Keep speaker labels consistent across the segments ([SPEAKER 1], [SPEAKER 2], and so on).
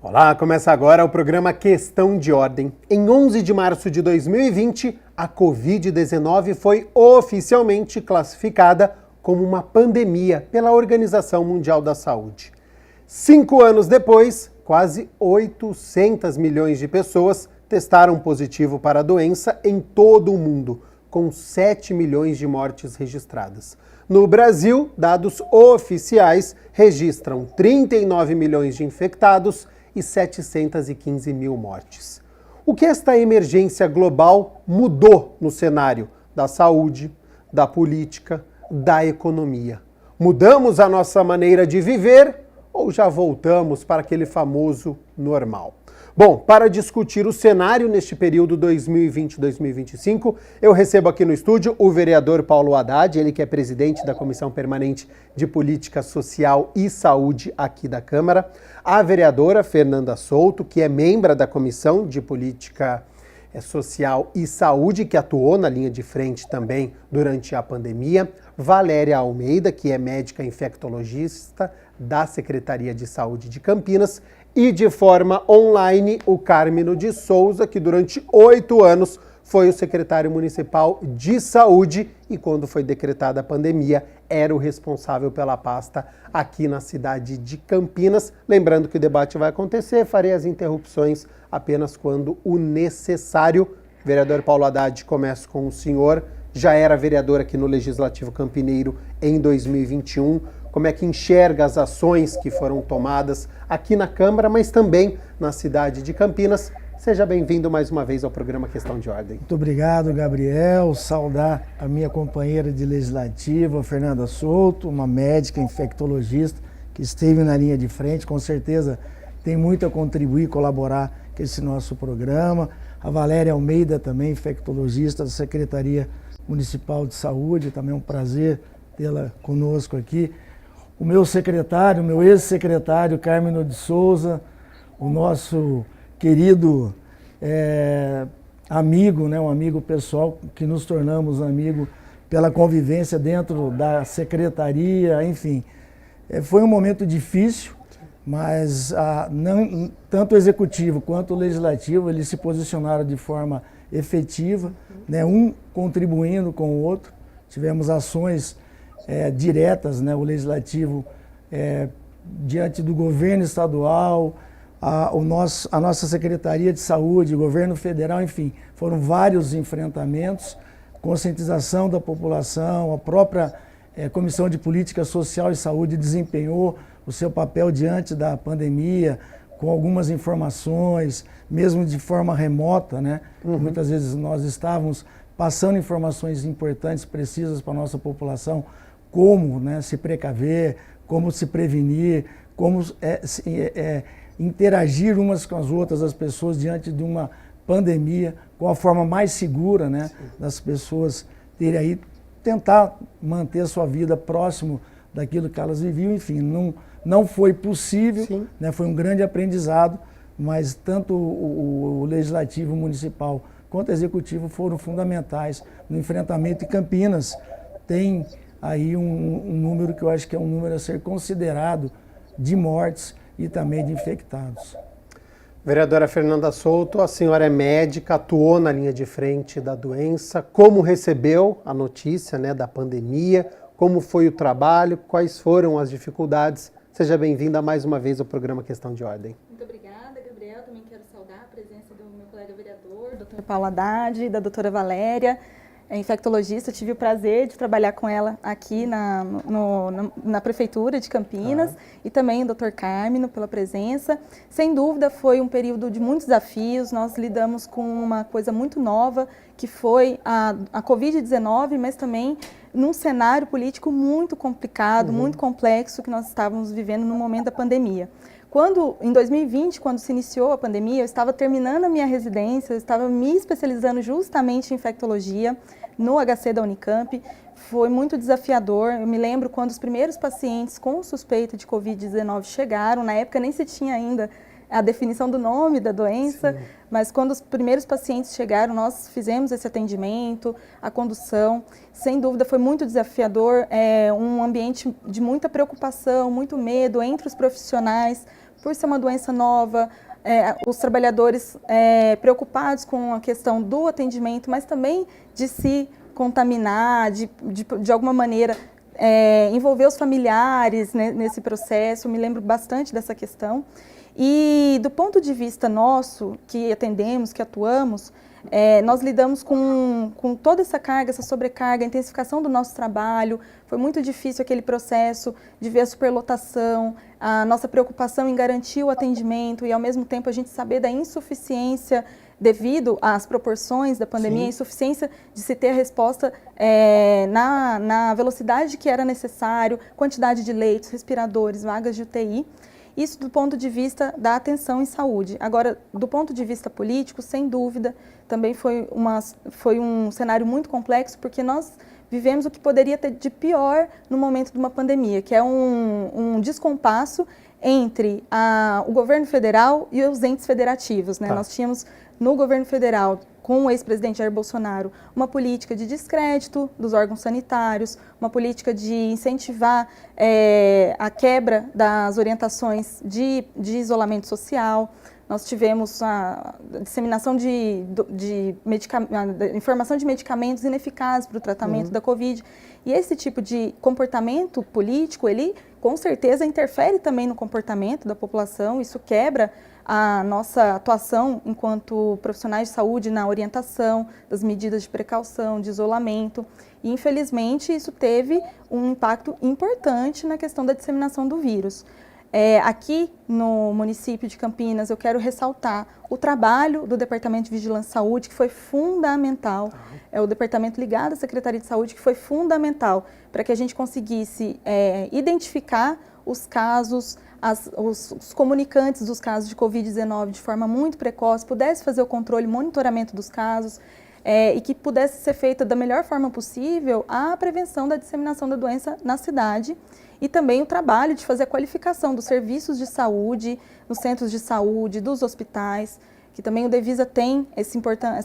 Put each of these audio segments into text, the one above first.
[SPEAKER 1] Olá, começa agora o programa Questão de Ordem. Em 11 de março de 2020, a Covid-19 foi oficialmente classificada como uma pandemia pela Organização Mundial da Saúde. 5 anos depois, quase 800 milhões de pessoas testaram positivo para a doença em todo o mundo, com 7 milhões de mortes registradas. No Brasil, dados oficiais registram 39 milhões de infectados e 715 mil mortes. O que esta emergência global mudou no cenário da saúde, da política, da economia? Mudamos a nossa maneira de viver ou já voltamos para aquele famoso normal? Bom, para discutir o cenário neste período 2020-2025, eu recebo aqui no estúdio o vereador Paulo Haddad, ele que é presidente da Comissão Permanente de Política Social e Saúde aqui da Câmara, a vereadora Fernanda Souto, que é membro da Comissão de Política Social e Saúde, que atuou na linha de frente também durante a pandemia, Valéria Almeida, que é médica infectologista da Secretaria de Saúde de Campinas, e de forma online o Carmino de Souza, que durante 8 anos foi o secretário municipal de saúde e quando foi decretada a pandemia era o responsável pela pasta aqui na cidade de Campinas. Lembrando que o debate vai acontecer, farei as interrupções apenas quando o necessário. Vereador Paulo Haddad, começo com o senhor, já era vereador aqui no Legislativo Campineiro em 2021, como é que enxerga as ações que foram tomadas aqui na Câmara, mas também na cidade de Campinas. Seja bem-vindo mais uma vez ao programa Questão de Ordem.
[SPEAKER 2] Muito obrigado, Gabriel. Saudar a minha companheira de legislativa, Fernanda Souto, uma médica infectologista que esteve na linha de frente, com certeza tem muito a contribuir e colaborar com esse nosso programa. A Valéria Almeida, também infectologista da Secretaria Municipal de Saúde, também é um prazer tê-la conosco aqui. O meu secretário, meu ex-secretário, Carmino de Souza, o nosso querido amigo, né, um amigo pessoal, que nos tornamos amigo pela convivência dentro da secretaria, enfim. Foi um momento difícil, mas tanto o executivo quanto o legislativo, eles se posicionaram de forma efetiva, né, um contribuindo com o outro. Tivemos ações diretas, né, o legislativo diante do governo estadual, a nossa Secretaria de Saúde, o governo federal, enfim, foram vários enfrentamentos, conscientização da população, a própria Comissão de Política Social e Saúde desempenhou o seu papel diante da pandemia, com algumas informações, mesmo de forma remota, né? Muitas vezes nós estávamos passando informações importantes, precisas para a nossa população, como, né, se precaver, como se prevenir, como interagir umas com as outras, as pessoas diante de uma pandemia, com a forma mais segura, né, das pessoas terem aí, tentar manter a sua vida próximo daquilo que elas viviam, enfim, não foi possível, né, foi um grande aprendizado, mas tanto o Legislativo Municipal quanto o Executivo foram fundamentais no enfrentamento, e Campinas tem aí um número que eu acho que é um número a ser considerado de mortes e também de infectados.
[SPEAKER 1] Vereadora Fernanda Souto, a senhora é médica, atuou na linha de frente da doença. Como recebeu a notícia, né, da pandemia? Como foi o trabalho? Quais foram as dificuldades? Seja bem-vinda mais uma vez ao programa Questão de Ordem.
[SPEAKER 3] Muito obrigada, Gabriel. Também quero saudar a presença do meu colega vereador, Dr. Paulo Haddad, da doutora Valéria, infectologista. Tive o prazer de trabalhar com ela aqui na Prefeitura de Campinas, e também o Dr. Carmino pela presença. Sem dúvida, foi um período de muitos desafios. Nós lidamos com uma coisa muito nova, que foi a Covid-19, mas também num cenário político muito complicado, muito complexo, que nós estávamos vivendo no momento da pandemia. Em 2020, quando se iniciou a pandemia, eu estava terminando a minha residência, eu estava me especializando justamente em infectologia no HC da Unicamp. Foi muito desafiador. Eu me lembro quando os primeiros pacientes com suspeita de Covid-19 chegaram, na época nem se tinha ainda a definição do nome da doença, mas quando os primeiros pacientes chegaram, nós fizemos esse atendimento, a condução. Sem dúvida foi muito desafiador, um ambiente de muita preocupação, muito medo entre os profissionais, por ser uma doença nova, os trabalhadores preocupados com a questão do atendimento, mas também de se contaminar, de alguma maneira envolver os familiares, né, nesse processo. Eu me lembro bastante dessa questão. E do ponto de vista nosso, que atendemos, que atuamos, nós lidamos com toda essa carga, essa sobrecarga, a intensificação do nosso trabalho. Foi muito difícil aquele processo de ver a superlotação, a nossa preocupação em garantir o atendimento e, ao mesmo tempo, a gente saber da insuficiência devido às proporções da pandemia, a insuficiência de se ter a resposta na velocidade que era necessário, quantidade de leitos, respiradores, vagas de UTI. Isso do ponto de vista da atenção em saúde. Agora, do ponto de vista político, sem dúvida, também foi um cenário muito complexo, porque nós vivemos o que poderia ter de pior no momento de uma pandemia, que é um descompasso entre o governo federal e os entes federativos, né? Tá. Nós tínhamos no governo federal, com o ex-presidente Jair Bolsonaro, uma política de descrédito dos órgãos sanitários, uma política de incentivar a quebra das orientações de isolamento social. Nós tivemos a disseminação de informação de medicamentos ineficazes para o tratamento da Covid. E esse tipo de comportamento político, ele com certeza interfere também no comportamento da população, isso quebra a nossa atuação enquanto profissionais de saúde na orientação das medidas de precaução, de isolamento. E, infelizmente, isso teve um impacto importante na questão da disseminação do vírus. Aqui no município de Campinas, eu quero ressaltar o trabalho do Departamento de Vigilância e Saúde, que foi fundamental. É o departamento ligado à Secretaria de Saúde, que foi fundamental para que a gente conseguisse identificar os casos, os comunicantes dos casos de Covid-19 de forma muito precoce, pudesse fazer o controle e monitoramento dos casos e que pudesse ser feita da melhor forma possível a prevenção da disseminação da doença na cidade e também o trabalho de fazer a qualificação dos serviços de saúde, nos centros de saúde, dos hospitais, que também o Devisa tem essa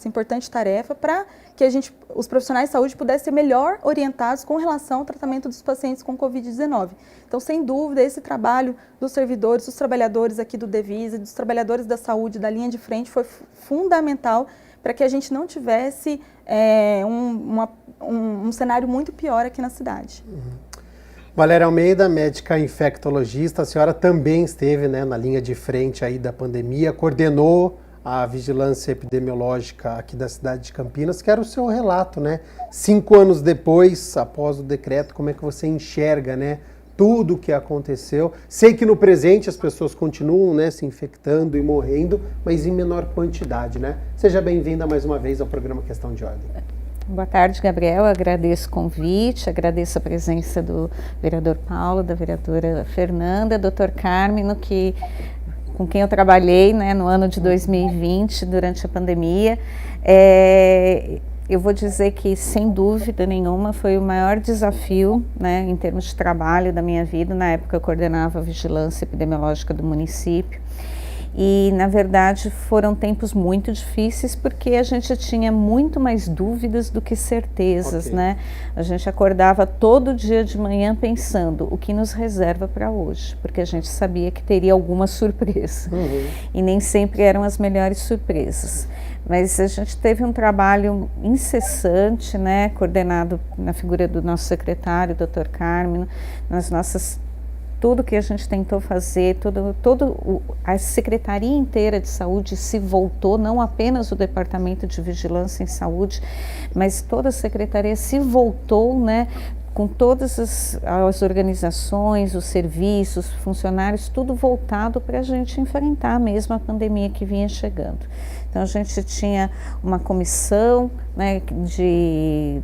[SPEAKER 3] importante tarefa para que os profissionais de saúde pudessem ser melhor orientados com relação ao tratamento dos pacientes com Covid-19. Então, sem dúvida, esse trabalho dos servidores, dos trabalhadores aqui do Devisa, dos trabalhadores da saúde, da linha de frente, foi fundamental para que a gente não tivesse um cenário muito pior aqui na cidade.
[SPEAKER 1] Valéria Almeida, médica infectologista, a senhora também esteve, né, na linha de frente aí da pandemia, coordenou a vigilância epidemiológica aqui da cidade de Campinas. Quero o seu relato, né? 5 anos depois, após o decreto, como é que você enxerga, né, tudo o que aconteceu? Sei que no presente as pessoas continuam, né, se infectando e morrendo, mas em menor quantidade, né? Seja bem-vinda mais uma vez ao programa Questão de Ordem.
[SPEAKER 4] Boa tarde, Gabriel. Agradeço o convite, agradeço a presença do vereador Paulo, da vereadora Fernanda, doutor Carmino, com quem eu trabalhei, né, no ano de 2020, durante a pandemia. Eu vou dizer que, sem dúvida nenhuma, foi o maior desafio, né, em termos de trabalho da minha vida. Na época eu coordenava a vigilância epidemiológica do município. E, na verdade, foram tempos muito difíceis porque a gente tinha muito mais dúvidas do que certezas, né? A gente acordava todo dia de manhã pensando o que nos reserva para hoje, porque a gente sabia que teria alguma surpresa. E nem sempre eram as melhores surpresas. Mas a gente teve um trabalho incessante, né, coordenado na figura do nosso secretário, Dr. Carmino, tudo que a gente tentou fazer, a Secretaria inteira de Saúde se voltou, não apenas o Departamento de Vigilância em Saúde, mas toda a Secretaria se voltou, né, com todas as organizações, os serviços, funcionários, tudo voltado para a gente enfrentar mesmo a pandemia que vinha chegando. Então, a gente tinha uma comissão, né,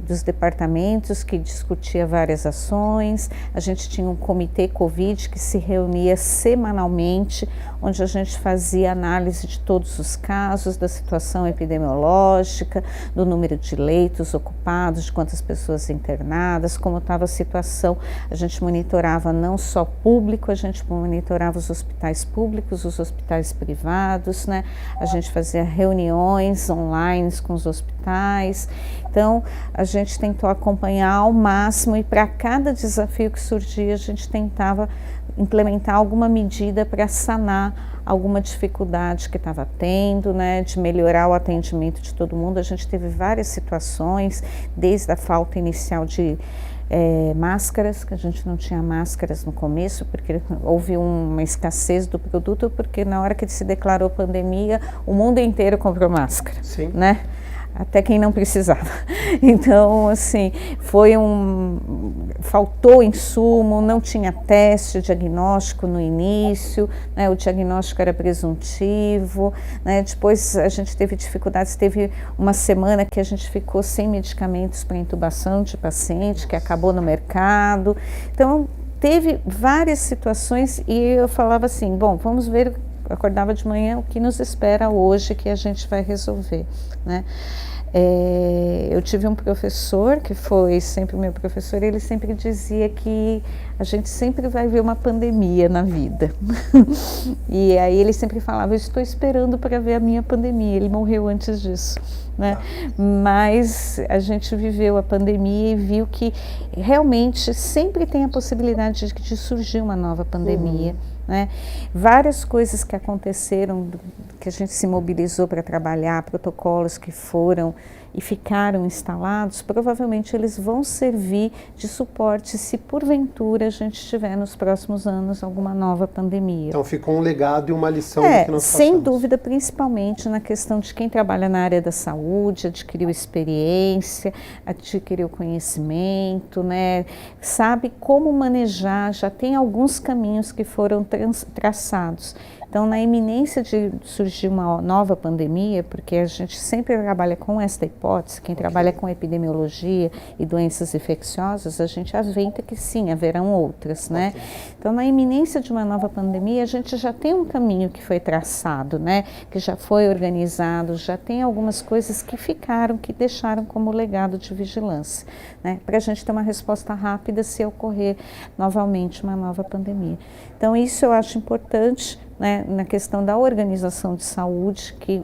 [SPEAKER 4] dos departamentos que discutia várias ações, a gente tinha um comitê Covid que se reunia semanalmente, onde a gente fazia análise de todos os casos, da situação epidemiológica, do número de leitos ocupados, de quantas pessoas internadas, como estava a situação. A gente monitorava não só público, a gente monitorava os hospitais públicos, os hospitais privados, né? A gente fazia reuniões online com os hospitais. Então, a gente tentou acompanhar ao máximo e para cada desafio que surgia, a gente tentava implementar alguma medida para sanar alguma dificuldade que estava tendo, né, de melhorar o atendimento de todo mundo. A gente teve várias situações, desde a falta inicial de máscaras, que a gente não tinha máscaras no começo, porque houve uma escassez do produto, porque na hora que se declarou pandemia, o mundo inteiro comprou máscara,
[SPEAKER 1] Sim.
[SPEAKER 4] né? Até quem não precisava. Então, assim, faltou insumo, não tinha teste, diagnóstico no início, né, o diagnóstico era presuntivo, né, depois a gente teve dificuldades, teve uma semana que a gente ficou sem medicamentos para intubação de paciente, que acabou no mercado. Então, teve várias situações e eu falava assim, bom, vamos ver, acordava de manhã, o que nos espera hoje que a gente vai resolver, né? Eu tive um professor que foi sempre meu professor, ele sempre dizia que a gente sempre vai ver uma pandemia na vida. E aí ele sempre falava, eu estou esperando para ver a minha pandemia. Ele morreu antes disso, né? Mas a gente viveu a pandemia e viu que realmente sempre tem a possibilidade de surgir uma nova pandemia. Né? Várias coisas que aconteceram, que a gente se mobilizou para trabalhar, protocolos que foram e ficaram instalados, provavelmente eles vão servir de suporte se porventura a gente tiver nos próximos anos alguma nova pandemia.
[SPEAKER 1] Então ficou um legado e uma lição do que nós
[SPEAKER 4] sem
[SPEAKER 1] passamos.
[SPEAKER 4] dúvida, principalmente na questão de quem trabalha na área da saúde, adquiriu experiência, adquiriu conhecimento, né? Sabe como manejar, já tem alguns caminhos que foram traçados. Então, na iminência de surgir uma nova pandemia, porque a gente sempre trabalha com esta hipótese, quem trabalha com epidemiologia e doenças infecciosas, a gente aventa que sim, haverão outras, né? Então, na iminência de uma nova pandemia, a gente já tem um caminho que foi traçado, né? Que já foi organizado, já tem algumas coisas que ficaram, que deixaram como legado de vigilância, né? Para a gente ter uma resposta rápida se ocorrer novamente uma nova pandemia. Então, isso eu acho importante, né, na questão da organização de saúde, que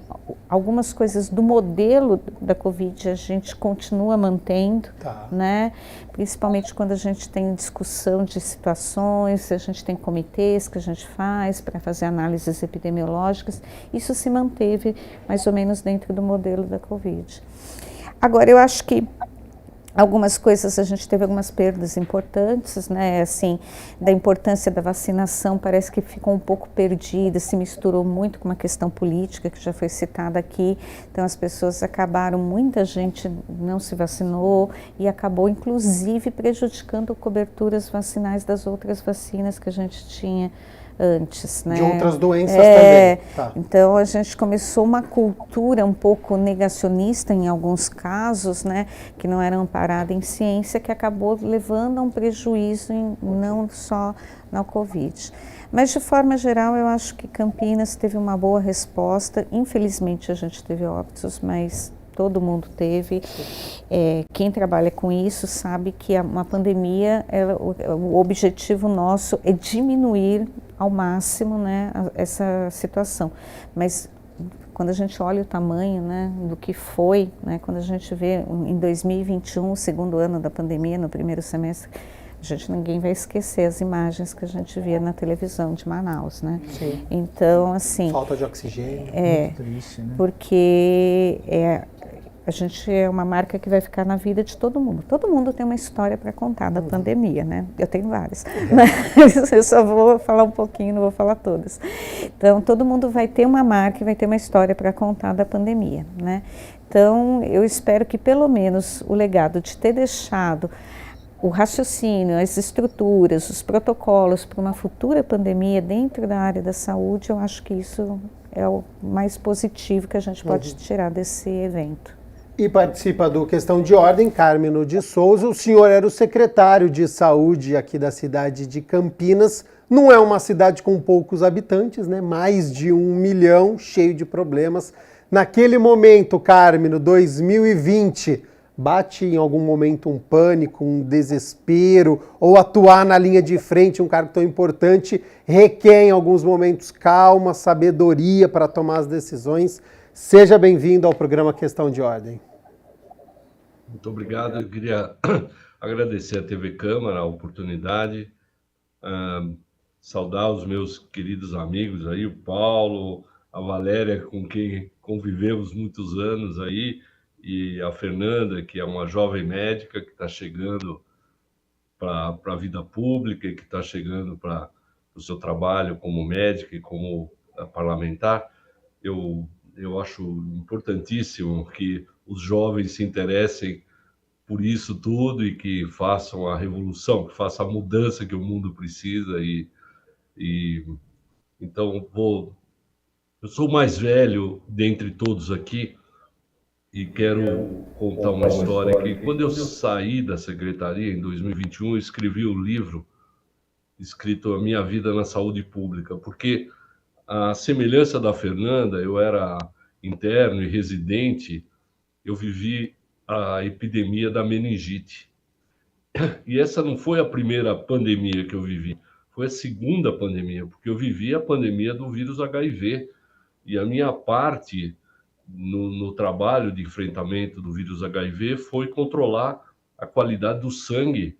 [SPEAKER 4] algumas coisas do modelo da Covid a gente continua mantendo, né, principalmente quando a gente tem discussão de situações, a gente tem comitês que a gente faz para fazer análises epidemiológicas, isso se manteve mais ou menos dentro do modelo da Covid. Agora, eu acho que algumas coisas, a gente teve algumas perdas importantes, né, assim, da importância da vacinação, parece que ficou um pouco perdida, se misturou muito com uma questão política, que já foi citada aqui, então as pessoas acabaram, muita gente não se vacinou e acabou, inclusive, prejudicando coberturas vacinais das outras vacinas que a gente tinha antes, né?
[SPEAKER 1] De outras doenças também.
[SPEAKER 4] Então a gente começou uma cultura um pouco negacionista em alguns casos, né? Que não era amparada em ciência, que acabou levando a um prejuízo não só na Covid. Mas de forma geral eu acho que Campinas teve uma boa resposta. Infelizmente a gente teve óbitos, mas todo mundo teve. Quem trabalha com isso sabe que uma pandemia, o objetivo nosso é diminuir ao máximo, né, essa situação. Mas quando a gente olha o tamanho, né, do que foi, né, quando a gente vê em 2021, o segundo ano da pandemia, no primeiro semestre, ninguém vai esquecer as imagens que a gente via na televisão de Manaus, né?
[SPEAKER 1] Sim.
[SPEAKER 4] Então, assim...
[SPEAKER 1] Falta de oxigênio.
[SPEAKER 2] Muito triste, né?
[SPEAKER 4] Porque a gente é uma marca que vai ficar na vida de todo mundo. Todo mundo tem uma história para contar da pandemia, né? Eu tenho várias, mas eu só vou falar um pouquinho, não vou falar todas. Então, todo mundo vai ter uma marca e vai ter uma história para contar da pandemia, né? Então, eu espero que pelo menos o legado de ter deixado o raciocínio, as estruturas, os protocolos para uma futura pandemia dentro da área da saúde, eu acho que isso é o mais positivo que a gente pode tirar desse evento.
[SPEAKER 1] E participa do Questão de Ordem, Cármeno de Souza. O senhor era o secretário de saúde aqui da cidade de Campinas. Não é uma cidade com poucos habitantes, né? Mais de 1 milhão, cheio de problemas. Naquele momento, Cármeno, 2020, bate em algum momento um pânico, um desespero, ou atuar na linha de frente, um cargo tão importante, requer em alguns momentos calma, sabedoria para tomar as decisões. Seja bem-vindo ao programa Questão de Ordem.
[SPEAKER 5] Muito obrigado. Eu queria agradecer à TV Câmara a oportunidade. saudar os meus queridos amigos aí, o Paulo, a Valéria, com quem convivemos muitos anos aí, e a Fernanda, que é uma jovem médica que está chegando para a vida pública e que está chegando para o seu trabalho como médica e como parlamentar. Eu acho importantíssimo que os jovens se interessem por isso tudo e que façam a revolução, que façam a mudança que o mundo precisa. Então, eu sou o mais velho dentre todos aqui e quero contar uma história que, quando eu saí da secretaria em 2021, eu escrevi um livro escrito A Minha Vida na Saúde Pública, porque a semelhança da Fernanda, eu era interno e residente, eu vivi a epidemia da meningite. E essa não foi a primeira pandemia que eu vivi, foi a segunda pandemia, porque eu vivi a pandemia do vírus HIV. E a minha parte no trabalho de enfrentamento do vírus HIV foi controlar a qualidade do sangue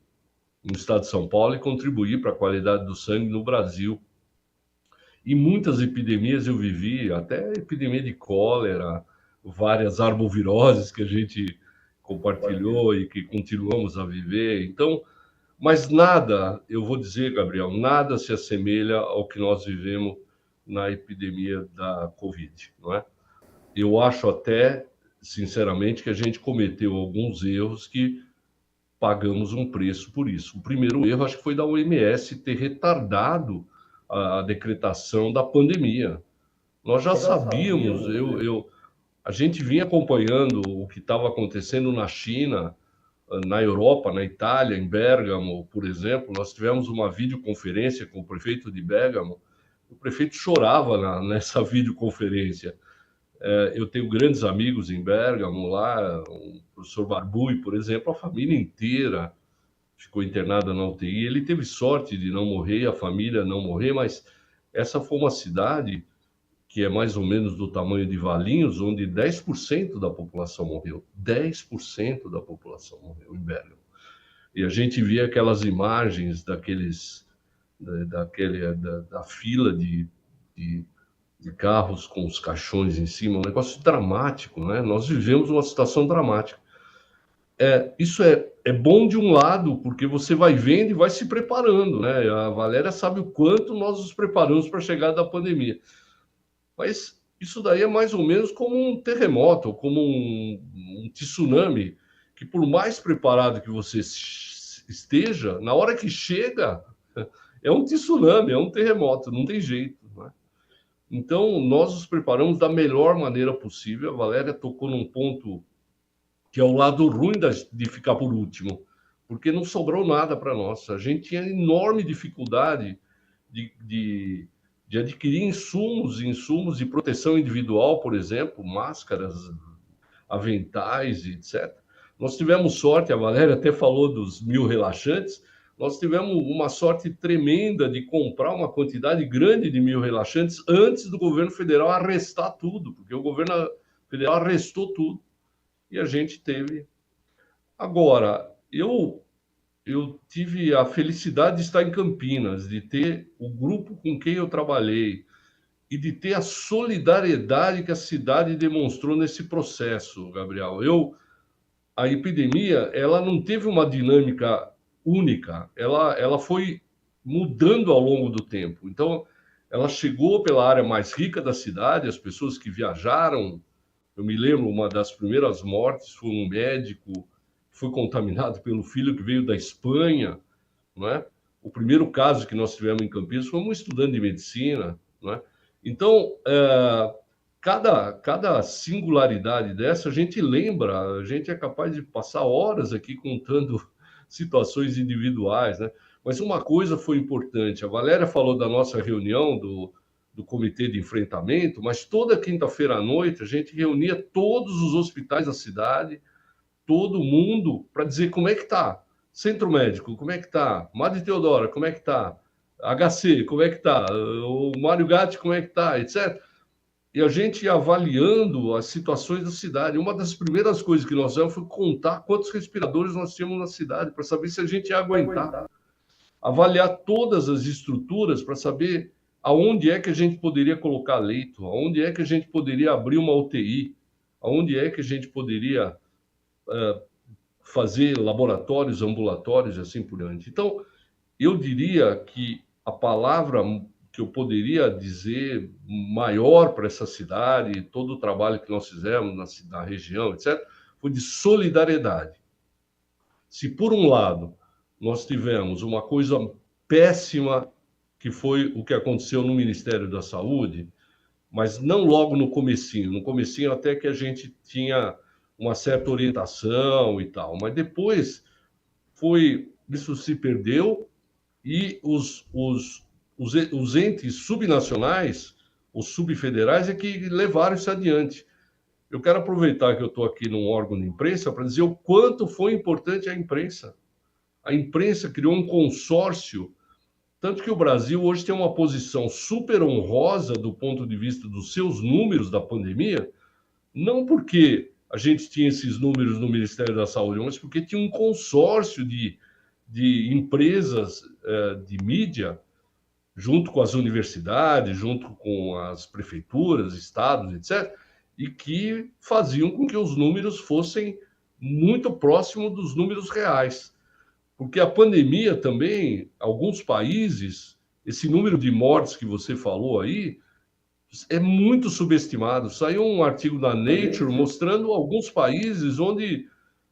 [SPEAKER 5] no estado de São Paulo e contribuir para a qualidade do sangue no Brasil. E muitas epidemias eu vivi, até epidemia de cólera, várias arboviroses que a gente compartilhou e que continuamos a viver. Então, mas nada, eu vou dizer, Gabriel, nada se assemelha ao que nós vivemos na epidemia da Covid, não é? Eu acho até, sinceramente, que a gente cometeu alguns erros que pagamos um preço por isso. O primeiro erro, acho que foi da OMS ter retardado a decretação da pandemia. Nós já sabíamos, a gente vinha acompanhando o que estava acontecendo na China, na Europa, na Itália, em Bérgamo, por exemplo. Nós tivemos uma videoconferência com o prefeito de Bérgamo. O prefeito chorava nessa videoconferência. Eu tenho grandes amigos em Bérgamo, lá, o professor Barbui, por exemplo, a família inteira ficou internada na UTI. Ele teve sorte de não morrer, a família não morrer, mas essa foi uma cidade que é mais ou menos do tamanho de Valinhos, onde 10% da população morreu. 10% da população morreu em Bérgamo. E a gente via aquelas imagens da fila de carros com os caixões em cima, um negócio dramático, né? Nós vivemos uma situação dramática. Isso é bom de um lado, porque você vai vendo e vai se preparando, né? A Valéria sabe o quanto nós nos preparamos para a chegada da pandemia. Mas isso daí é mais ou menos como um terremoto, como um tsunami, que por mais preparado que você esteja, na hora que chega, é um tsunami, é um terremoto, não tem jeito, né? Então, nós nos preparamos da melhor maneira possível. A Valéria tocou num ponto que é o lado ruim de ficar por último, porque não sobrou nada para nós. A gente tinha enorme dificuldade de adquirir insumos de proteção individual, por exemplo, máscaras, aventais, etc. Nós tivemos sorte, a Valéria até falou dos 1.000 relaxantes, nós tivemos uma sorte tremenda de comprar uma quantidade grande de 1.000 relaxantes antes do governo federal arrestar tudo, porque o governo federal arrestou tudo e a gente teve. Agora, eu tive a felicidade de estar em Campinas, de ter o grupo com quem eu trabalhei e de ter a solidariedade que a cidade demonstrou nesse processo, Gabriel. A epidemia, ela não teve uma dinâmica única, ela foi mudando ao longo do tempo. Então, ela chegou pela área mais rica da cidade, as pessoas que viajaram. Eu me lembro, uma das primeiras mortes foi um médico que foi contaminado pelo filho que veio da Espanha, não é? O primeiro caso que nós tivemos em Campinas foi um estudante de medicina, não é? Então, cada singularidade dessa, a gente lembra, a gente é capaz de passar horas aqui contando situações individuais, né? Mas uma coisa foi importante, a Valéria falou da nossa reunião do comitê de enfrentamento, mas toda quinta-feira à noite a gente reunia todos os hospitais da cidade, todo mundo, para dizer como é que está. Centro Médico, como é que está? Madre Teodora, como é que está? HC, como é que está? O Mário Gatti, como é que está? Etc. E a gente ia avaliando as situações da cidade. Uma das primeiras coisas que nós fizemos foi contar quantos respiradores nós tínhamos na cidade, para saber se a gente ia aguentar. avaliar todas as estruturas para saber aonde é que a gente poderia colocar leito, aonde é que a gente poderia abrir uma UTI, aonde é que a gente poderia fazer laboratórios, ambulatórios e assim por diante. Então, eu diria que a palavra que eu poderia dizer maior para essa cidade, todo o trabalho que nós fizemos na região, etc., foi de solidariedade. Se, por um lado, nós tivemos uma coisa péssima, que foi o que aconteceu no Ministério da Saúde, mas não logo no comecinho. No comecinho até que a gente tinha uma certa orientação e tal, mas depois isso se perdeu e os entes subnacionais, os subfederais, é que levaram isso adiante. Eu quero aproveitar que eu estou aqui num órgão de imprensa para dizer o quanto foi importante a imprensa. A imprensa criou um consórcio, tanto que o Brasil hoje tem uma posição super honrosa do ponto de vista dos seus números da pandemia, não porque a gente tinha esses números no Ministério da Saúde, mas porque tinha um consórcio de empresas de mídia, junto com as universidades, junto com as prefeituras, estados, etc., e que faziam com que os números fossem muito próximos dos números reais. Porque a pandemia também, alguns países, esse número de mortes que você falou aí, é muito subestimado. Saiu um artigo da Nature mostrando alguns países onde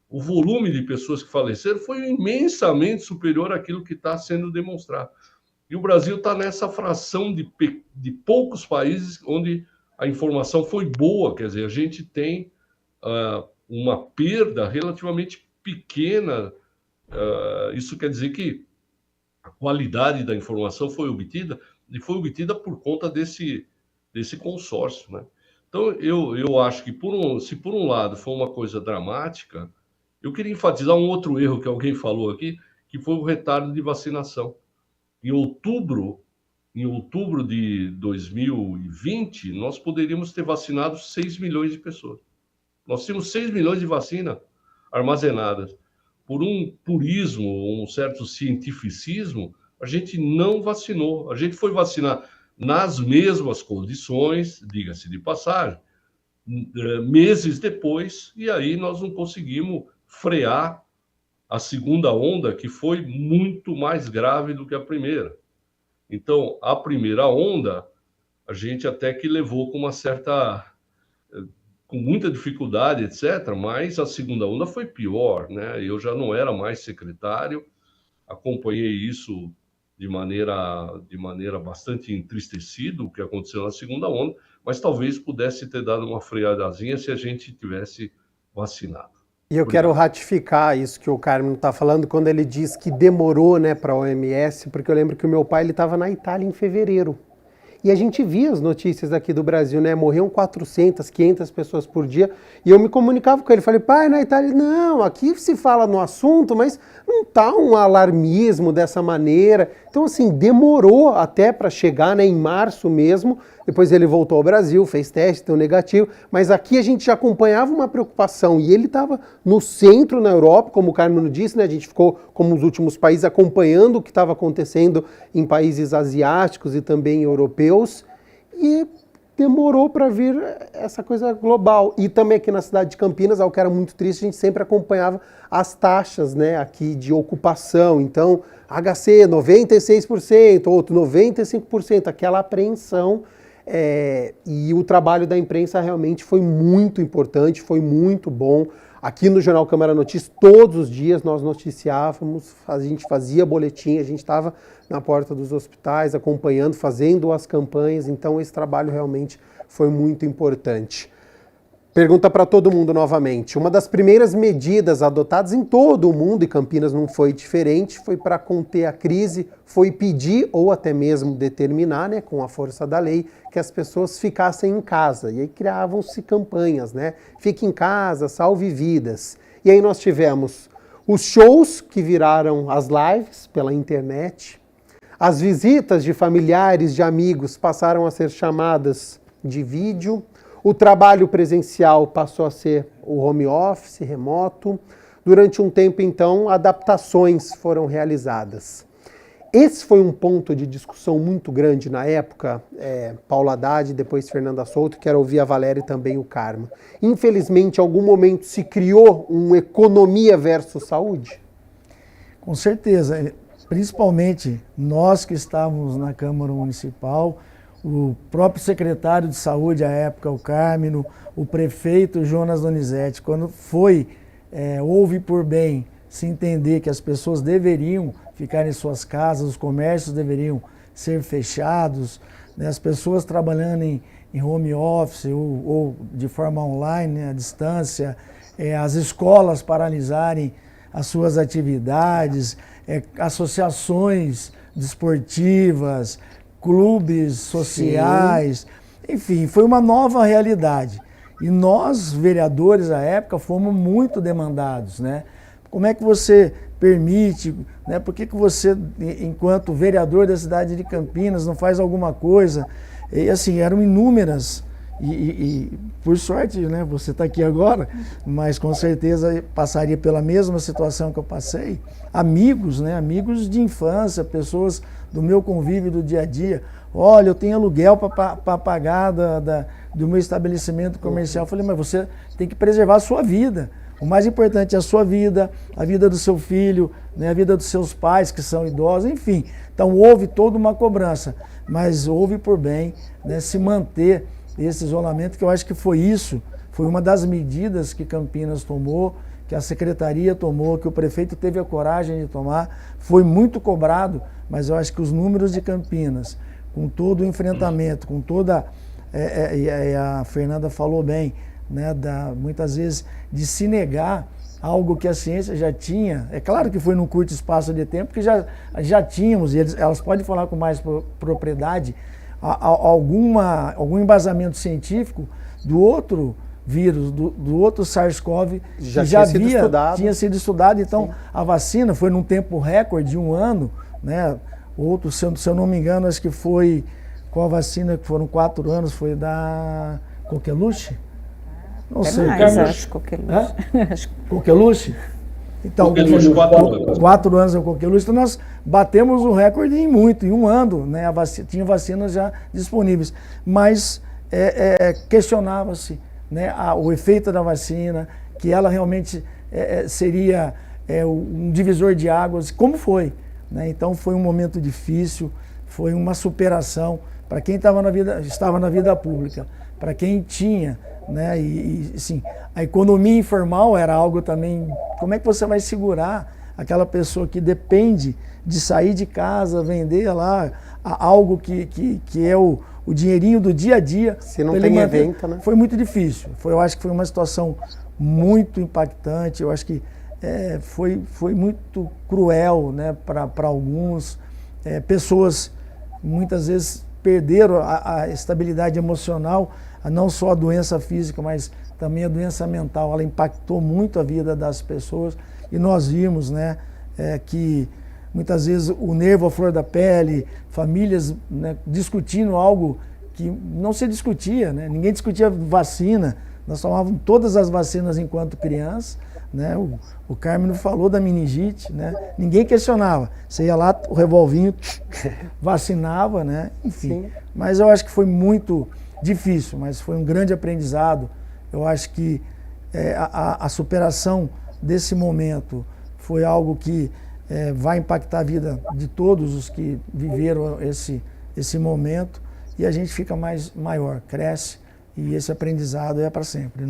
[SPEAKER 5] o volume de pessoas que faleceram foi imensamente superior àquilo que está sendo demonstrado. E o Brasil está nessa fração de poucos países onde a informação foi boa, quer dizer, a gente tem uma perda relativamente pequena. Isso quer dizer que a qualidade da informação foi obtida, e foi obtida por conta desse consórcio, né? Então, eu acho que, se por um lado foi uma coisa dramática, eu queria enfatizar um outro erro que alguém falou aqui, que foi o retardo de vacinação. Em outubro de 2020, nós poderíamos ter vacinado 6 milhões de pessoas. Nós tínhamos 6 milhões de vacinas armazenadas. Por um purismo, um certo cientificismo, a gente não vacinou. A gente foi vacinar nas mesmas condições, diga-se de passagem, meses depois, e aí nós não conseguimos frear a segunda onda, que foi muito mais grave do que a primeira. Então, a primeira onda, a gente até que levou com muita dificuldade, etc., mas a segunda onda foi pior, né? Eu já não era mais secretário, acompanhei isso de maneira bastante entristecido, o que aconteceu na segunda onda, mas talvez pudesse ter dado uma freadazinha se a gente tivesse vacinado.
[SPEAKER 1] E eu quero ratificar isso que o Carmen está falando, quando ele diz que demorou, né, para a OMS, porque eu lembro que o meu pai estava na Itália em fevereiro. E a gente via as notícias aqui do Brasil, né? Morriam 400, 500 pessoas por dia. E eu me comunicava com ele. Falei, pai, na Itália, não, aqui se fala no assunto, mas não tá um alarmismo dessa maneira. Então, assim, demorou até para chegar, né, em março mesmo. Depois ele voltou ao Brasil, fez teste, deu negativo. Mas aqui a gente já acompanhava uma preocupação. E ele estava no centro, na Europa, como o Carmen disse, né? A gente ficou, como os últimos países, acompanhando o que estava acontecendo em países asiáticos e também europeus. E demorou para vir essa coisa global. E também aqui na cidade de Campinas, algo que era muito triste, a gente sempre acompanhava as taxas, né, aqui de ocupação. Então, HC 96%, outro 95%, aquela apreensão. E o trabalho da imprensa realmente foi muito importante, foi muito bom. Aqui no Jornal Câmara Notícias, todos os dias nós noticiávamos, a gente fazia boletim, a gente estava na porta dos hospitais acompanhando, fazendo as campanhas, então esse trabalho realmente foi muito importante. Pergunta para todo mundo novamente. Uma das primeiras medidas adotadas em todo o mundo, e Campinas não foi diferente, foi para conter a crise, foi pedir ou até mesmo determinar, né, com a força da lei, que as pessoas ficassem em casa. E aí criavam-se campanhas, né? Fique em casa, salve vidas. E aí nós tivemos os shows que viraram as lives pela internet, as visitas de familiares, de amigos passaram a ser chamadas de vídeo, o trabalho presencial passou a ser o home office, remoto. Durante um tempo, então, adaptações foram realizadas. Esse foi um ponto de discussão muito grande na época, Paulo Haddad, depois Fernanda Souto, quero ouvir a Valéria e também o Carmo. Infelizmente, em algum momento se criou um economia versus saúde?
[SPEAKER 2] Com certeza, principalmente nós que estávamos na Câmara Municipal, o próprio secretário de saúde à época, o Carmino, o prefeito Jonas Donizete, quando houve por bem se entender que as pessoas deveriam ficar em suas casas, os comércios deveriam ser fechados, né, as pessoas trabalhando em home office ou de forma online, né, à distância, as escolas paralisarem as suas atividades, associações desportivas, clubes sociais, enfim, foi uma nova realidade. E nós, vereadores à época, fomos muito demandados, né? Como é que você permite, né? Por que você, enquanto vereador da cidade de Campinas, não faz alguma coisa? E assim, eram inúmeras, e por sorte, né, você está aqui agora, mas com certeza passaria pela mesma situação que eu passei. Amigos, né, amigos de infância, pessoas do meu convívio do dia a dia. Olha, eu tenho aluguel para pagar do meu estabelecimento comercial. Eu falei, mas você tem que preservar a sua vida. O mais importante é a sua vida, a vida do seu filho, né, a vida dos seus pais que são idosos, enfim. Então houve toda uma cobrança, mas houve por bem, né, se manter esse isolamento, que eu acho que foi uma das medidas que Campinas tomou, que a secretaria tomou, que o prefeito teve a coragem de tomar. Foi muito cobrado, mas eu acho que os números de Campinas, com todo o enfrentamento, com toda, a Fernanda falou bem, né, muitas vezes de se negar algo que a ciência já tinha. É claro que foi num curto espaço de tempo que já tínhamos, e elas podem falar com mais propriedade, algum embasamento científico do outro vírus, do outro SARS-CoV, que tinha sido estudado. Então, sim, a vacina foi num tempo recorde de 1 ano, né? Outro, se eu não me engano, acho que foi, qual a vacina que foram 4 anos, foi da Coqueluche? Não sei.
[SPEAKER 4] Acho Coqueluche.
[SPEAKER 2] Coqueluche? Então, 4 anos é o Coqueluche. Então, nós batemos o recorde em 1 ano, né? Tinha vacinas já disponíveis. Mas questionava-se, né, o efeito da vacina, que ela realmente seria um divisor de águas, como foi, né? Então foi um momento difícil, foi uma superação para quem estava na vida pública, para quem tinha, né? E assim, a economia informal era algo também. Como é que você vai segurar aquela pessoa que depende de sair de casa, vender lá algo que é o dinheirinho do dia a dia?
[SPEAKER 1] Se não tem evento, né?
[SPEAKER 2] Foi muito difícil. Eu acho que foi uma situação muito impactante. Eu acho que foi muito cruel, né, para alguns. Pessoas muitas vezes perderam a estabilidade emocional, não só a doença física, mas também a doença mental. Ela impactou muito a vida das pessoas, e nós vimos, né, que muitas vezes o nervo à flor da pele, famílias, né, discutindo algo que não se discutia, né? Ninguém discutia vacina. Nós tomávamos todas as vacinas enquanto crianças, né? O Carmino falou da meningite, né? Ninguém questionava. Você ia lá, o revolvinho, vacinava, né? Enfim. Sim. Mas eu acho que foi muito difícil, mas foi um grande aprendizado. Eu acho que a superação desse momento foi algo que vai impactar a vida de todos os que viveram esse momento, e a gente fica maior, cresce, e esse aprendizado é para sempre.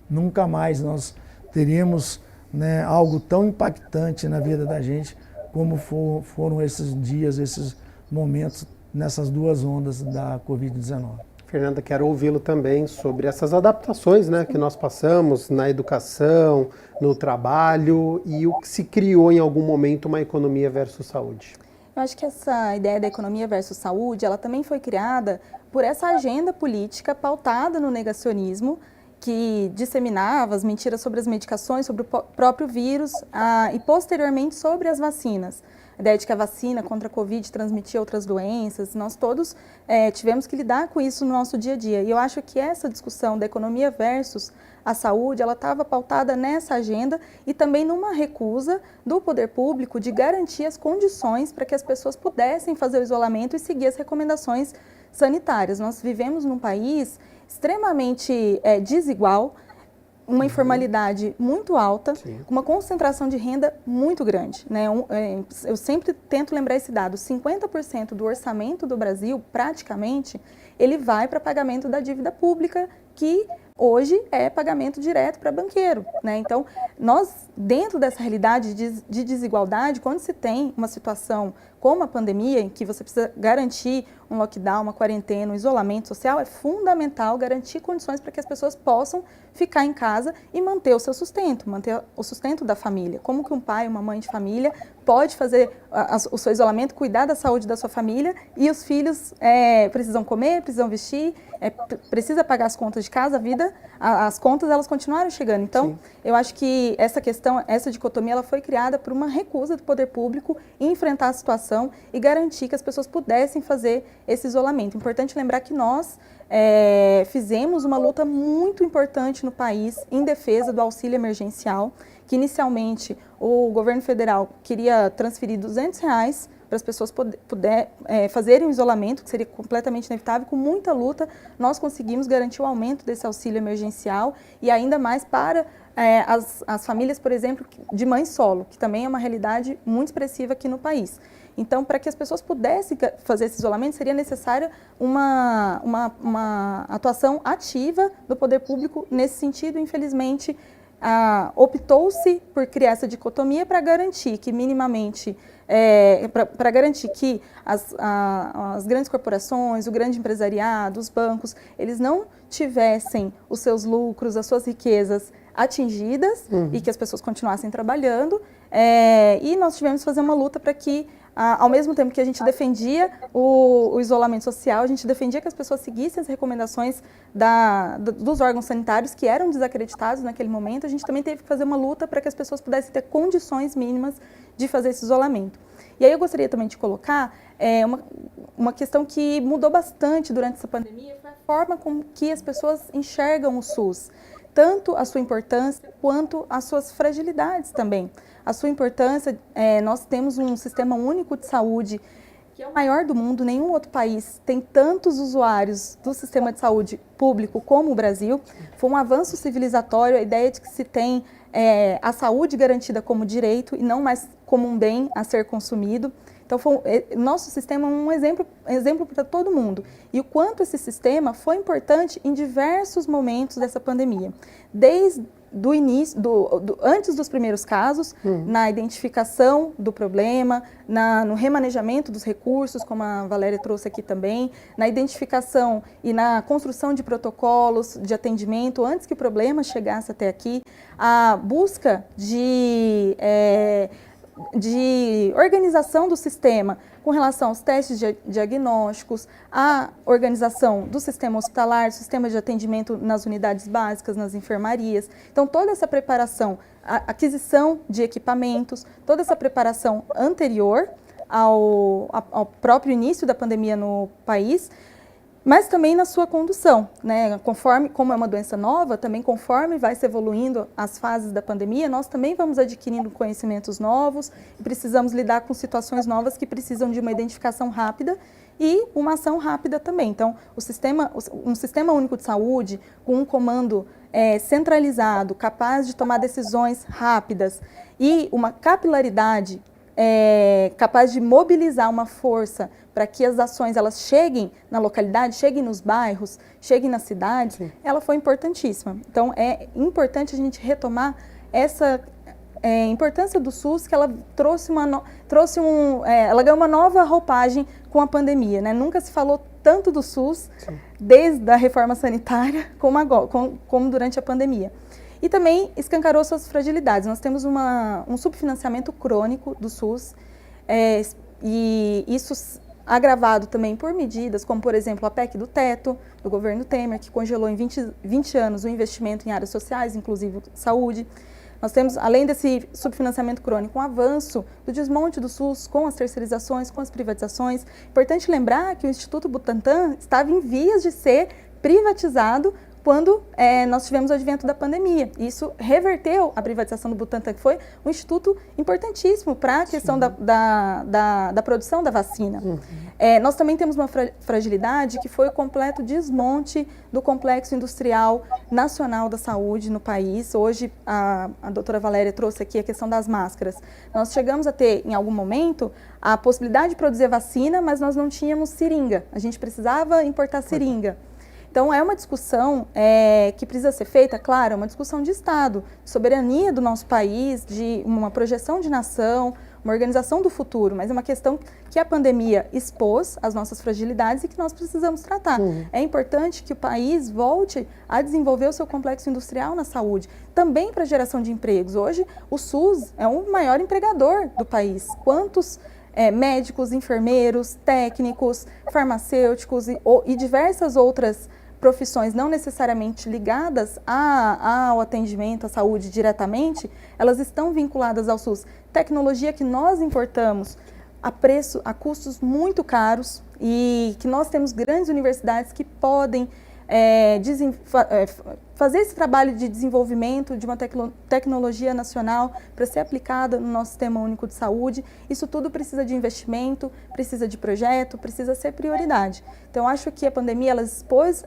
[SPEAKER 2] Nunca mais nós teríamos, né, algo tão impactante na vida da gente como foram esses dias, esses momentos nessas 2 ondas da Covid-19.
[SPEAKER 1] Fernanda, quero ouvi-lo também sobre essas adaptações, né, que nós passamos na educação, no trabalho, e o que se criou em algum momento uma economia versus saúde.
[SPEAKER 3] Eu acho que essa ideia da economia versus saúde, ela também foi criada por essa agenda política pautada no negacionismo, que disseminava as mentiras sobre as medicações, sobre o próprio vírus, e posteriormente sobre as vacinas. a ideia de que a vacina contra a Covid transmitia outras doenças. Nós todos tivemos que lidar com isso no nosso dia a dia. E eu acho que essa discussão da economia versus a saúde, ela estava pautada nessa agenda e também numa recusa do poder público de garantir as condições para que as pessoas pudessem fazer o isolamento e seguir as recomendações sanitárias. Nós vivemos num país extremamente desigual, uma informalidade muito alta, uma concentração de renda muito grande, né? Eu sempre tento lembrar esse dado, 50% do orçamento do Brasil, praticamente, ele vai para pagamento da dívida pública, que hoje é pagamento direto para banqueiro, né? Então, nós, dentro dessa realidade de desigualdade, quando se tem uma situação como a pandemia, em que você precisa garantir um lockdown, uma quarentena, um isolamento social, é fundamental garantir condições para que as pessoas possam ficar em casa e manter o seu sustento, manter o sustento da família. Como que um pai, uma mãe de família pode fazer o seu isolamento, cuidar da saúde da sua família e os filhos precisam comer, precisam vestir, precisa pagar as contas de casa, as contas elas continuaram chegando. Então, eu acho que essa questão, essa dicotomia, ela foi criada por uma recusa do poder público em enfrentar a situação e garantir que as pessoas pudessem fazer esse isolamento. Importante lembrar que nós fizemos uma luta muito importante no país em defesa do auxílio emergencial, que inicialmente o governo federal queria transferir R$200 para as pessoas fazerem um isolamento, que seria completamente inevitável. Com muita luta, nós conseguimos garantir o aumento desse auxílio emergencial e ainda mais para as famílias, por exemplo, de mãe solo, que também é uma realidade muito expressiva aqui no país. Então, para que as pessoas pudessem fazer esse isolamento, seria necessária uma atuação ativa do poder público nesse sentido. Infelizmente, optou-se por criar essa dicotomia para garantir que minimamente, para garantir que as grandes corporações, o grande empresariado, os bancos, eles não tivessem os seus lucros, as suas riquezas atingidas e que as pessoas continuassem trabalhando. E nós tivemos que fazer uma luta para que, ao mesmo tempo que a gente defendia o isolamento social, a gente defendia que as pessoas seguissem as recomendações dos órgãos sanitários que eram desacreditados naquele momento, a gente também teve que fazer uma luta para que as pessoas pudessem ter condições mínimas de fazer esse isolamento. E aí eu gostaria também de colocar uma questão que mudou bastante durante essa pandemia, foi a forma com que as pessoas enxergam o SUS. Tanto a sua importância quanto as suas fragilidades também. A sua importância, nós temos um sistema único de saúde que é o maior do mundo, nenhum outro país tem tantos usuários do sistema de saúde público como o Brasil. Foi um avanço civilizatório, a ideia de que se tem a saúde garantida como direito e não mais como um bem a ser consumido. Então, nosso sistema é um exemplo para todo mundo. E o quanto esse sistema foi importante em diversos momentos dessa pandemia. Desde o início, antes dos primeiros casos, na identificação do problema, no remanejamento dos recursos, como a Valéria trouxe aqui também, na identificação e na construção de protocolos de atendimento antes que o problema chegasse até aqui, a busca de organização do sistema com relação aos testes diagnósticos, a organização do sistema hospitalar, do sistema de atendimento nas unidades básicas, nas enfermarias. Então, toda essa preparação, a aquisição de equipamentos, toda essa preparação anterior ao próprio início da pandemia no país, mas também na sua condução, né? Como é uma doença nova, também conforme vai se evoluindo as fases da pandemia, nós também vamos adquirindo conhecimentos novos e precisamos lidar com situações novas que precisam de uma identificação rápida e uma ação rápida também. Então, um sistema único de saúde, com um comando centralizado, capaz de tomar decisões rápidas e uma capilaridade capaz de mobilizar uma força para que as ações elas cheguem na localidade, cheguem nos bairros, cheguem nas cidades, ela foi importantíssima. Então, é importante a gente retomar essa importância do SUS, que ela ela ganhou uma nova roupagem com a pandemia, né? Nunca se falou tanto do SUS desde a reforma sanitária como durante a pandemia. E também escancarou suas fragilidades. Nós temos um subfinanciamento crônico do SUS, e isso agravado também por medidas como, por exemplo, a PEC do teto, do governo Temer, que congelou em 20 anos o investimento em áreas sociais, inclusive saúde. Nós temos, além desse subfinanciamento crônico, um avanço do desmonte do SUS com as terceirizações, com as privatizações. Importante lembrar que o Instituto Butantan estava em vias de ser privatizado quando nós tivemos o advento da pandemia. Isso reverteu a privatização do Butantan, que foi um instituto importantíssimo para a questão da produção da vacina. Nós também temos uma fragilidade que foi o completo desmonte do complexo industrial nacional da saúde no país. Hoje, a doutora Valéria trouxe aqui a questão das máscaras. Nós chegamos a ter, em algum momento, a possibilidade de produzir vacina, mas nós não tínhamos seringa. A gente precisava importar seringa. Então, é uma discussão que precisa ser feita, claro, é uma discussão de Estado, de soberania do nosso país, de uma projeção de nação, uma organização do futuro, mas é uma questão que a pandemia expôs as nossas fragilidades e que nós precisamos tratar. É importante que o país volte a desenvolver o seu complexo industrial na saúde, também para a geração de empregos. Hoje, o SUS é o maior empregador do país. Quantos médicos, enfermeiros, técnicos, farmacêuticos e diversas outras profissões não necessariamente ligadas ao atendimento à saúde diretamente, elas estão vinculadas ao SUS. Tecnologia que nós importamos a custos muito caros e que nós temos grandes universidades que podem fazer esse trabalho de desenvolvimento de uma tecnologia nacional para ser aplicada no nosso Sistema Único de Saúde. Isso tudo precisa de investimento, precisa de projeto, precisa ser prioridade. Então, acho que a pandemia ela expôs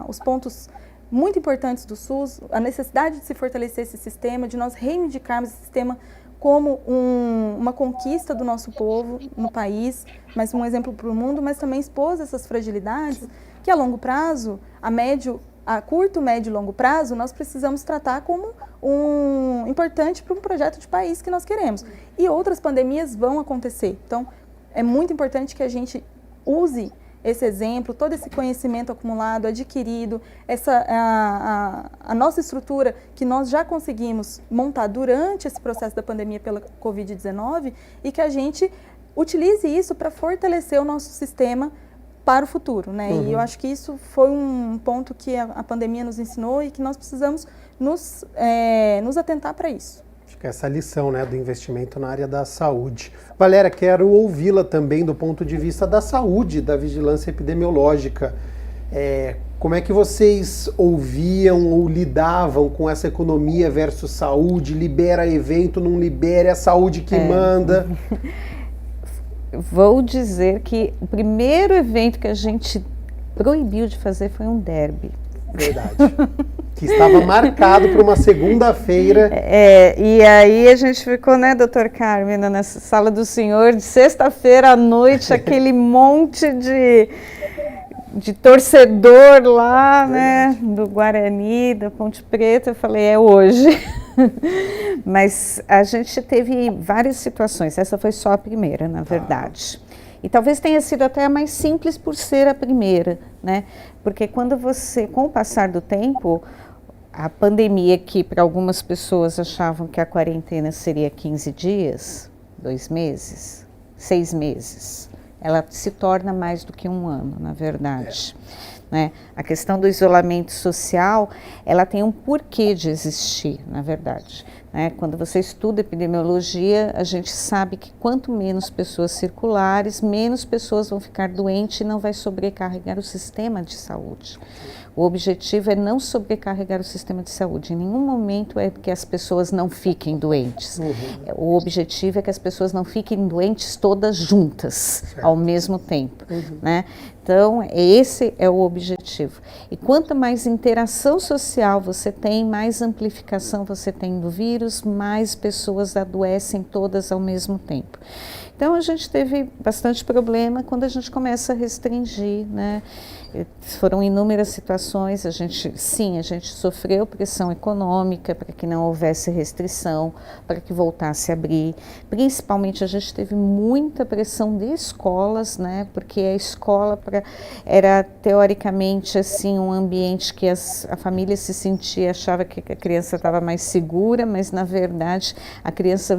[SPEAKER 3] os pontos muito importantes do SUS, a necessidade de se fortalecer esse sistema, de nós reivindicarmos esse sistema como uma conquista do nosso povo no país, mas um exemplo para o mundo, mas também expôs essas fragilidades que a longo prazo, a curto, médio e longo prazo, nós precisamos tratar como importante para um projeto de país que nós queremos. E outras pandemias vão acontecer. Então, é muito importante que a gente use esse exemplo, todo esse conhecimento acumulado, adquirido, a nossa estrutura que nós já conseguimos montar durante esse processo da pandemia pela Covid-19 e que a gente utilize isso para fortalecer o nosso sistema para o futuro, né? E eu acho que isso foi um ponto que a pandemia nos ensinou e que nós precisamos nos atentar para isso.
[SPEAKER 1] Acho que essa lição, né, do investimento na área da saúde. Valéria, quero ouvi-la também do ponto de vista da saúde, da vigilância epidemiológica. Como é que vocês ouviam ou lidavam com essa economia versus saúde? Libera evento, não libera, é a saúde que manda?
[SPEAKER 4] Vou dizer que o primeiro evento que a gente proibiu de fazer foi um derby.
[SPEAKER 1] Verdade. Que estava marcado para uma segunda-feira.
[SPEAKER 4] E aí a gente ficou, né, doutor Carmen, na sala do senhor, de sexta-feira à noite, aquele monte de torcedor lá, né, do Guarani, da Ponte Preta. Eu falei, é hoje. Mas a gente teve várias situações, essa foi só a primeira, na verdade. E talvez tenha sido até a mais simples por ser a primeira, né? Porque quando com o passar do tempo, a pandemia que para algumas pessoas achavam que a quarentena seria 15 dias, 2 meses, 6 meses, ela se torna mais do que 1 ano, na verdade. Né? A questão do isolamento social, ela tem um porquê de existir, na verdade. Né? Quando você estuda epidemiologia, a gente sabe que quanto menos pessoas circulares, menos pessoas vão ficar doentes e não vai sobrecarregar o sistema de saúde. O objetivo é não sobrecarregar o sistema de saúde. Em nenhum momento é que as pessoas não fiquem doentes. O objetivo é que as pessoas não fiquem doentes todas juntas, ao mesmo tempo. Né? Então, esse é o objetivo. E quanto mais interação social você tem, mais amplificação você tem do vírus, mais pessoas adoecem todas ao mesmo tempo. Então, a gente teve bastante problema quando a gente começa a restringir, né? Foram inúmeras situações, a gente sofreu pressão econômica para que não houvesse restrição, para que voltasse a abrir. Principalmente a gente teve muita pressão de escolas, né? Porque a escola era teoricamente assim um ambiente que a família se sentia, achava que a criança estava mais segura, mas na verdade a criança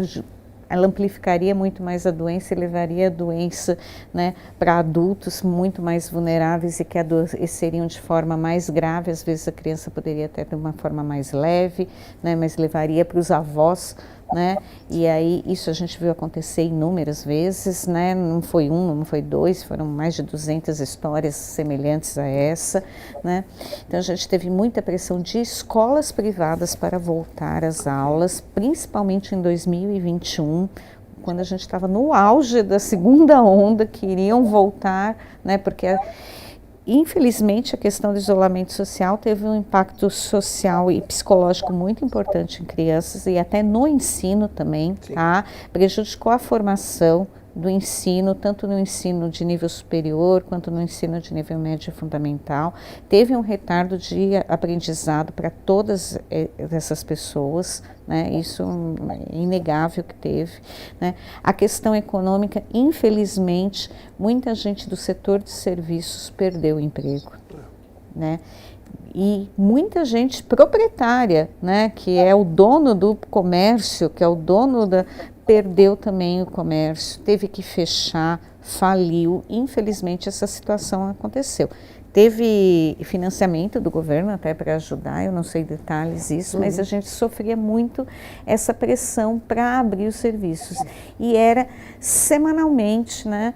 [SPEAKER 4] ela amplificaria muito mais a doença e levaria a doença, né, para adultos muito mais vulneráveis e que adoeceriam de forma mais grave. Às vezes a criança poderia até ter uma forma mais leve, né, mas levaria para os avós, né? E aí isso a gente viu acontecer inúmeras vezes, né? Não foi um, não foi dois, foram mais de 200 histórias semelhantes a essa, né? Então a gente teve muita pressão de escolas privadas para voltar às aulas, principalmente em 2021, quando a gente estava no auge da segunda onda, que iriam voltar, né? Porque infelizmente, a questão do isolamento social teve um impacto social e psicológico muito importante em crianças e até no ensino também, tá? Prejudicou a formação do ensino, tanto no ensino de nível superior, quanto no ensino de nível médio e fundamental. Teve um retardo de aprendizado para todas essas pessoas, né? Isso é inegável que teve, né? A questão econômica, infelizmente, muita gente do setor de serviços perdeu o emprego, né? E muita gente proprietária, né, que é o dono do comércio, que é o dono da... perdeu também o comércio, teve que fechar, faliu. Infelizmente, essa situação aconteceu. Teve financiamento do governo até para ajudar, eu não sei detalhes disso, mas a gente sofria muito essa pressão para abrir os serviços. E era semanalmente, né?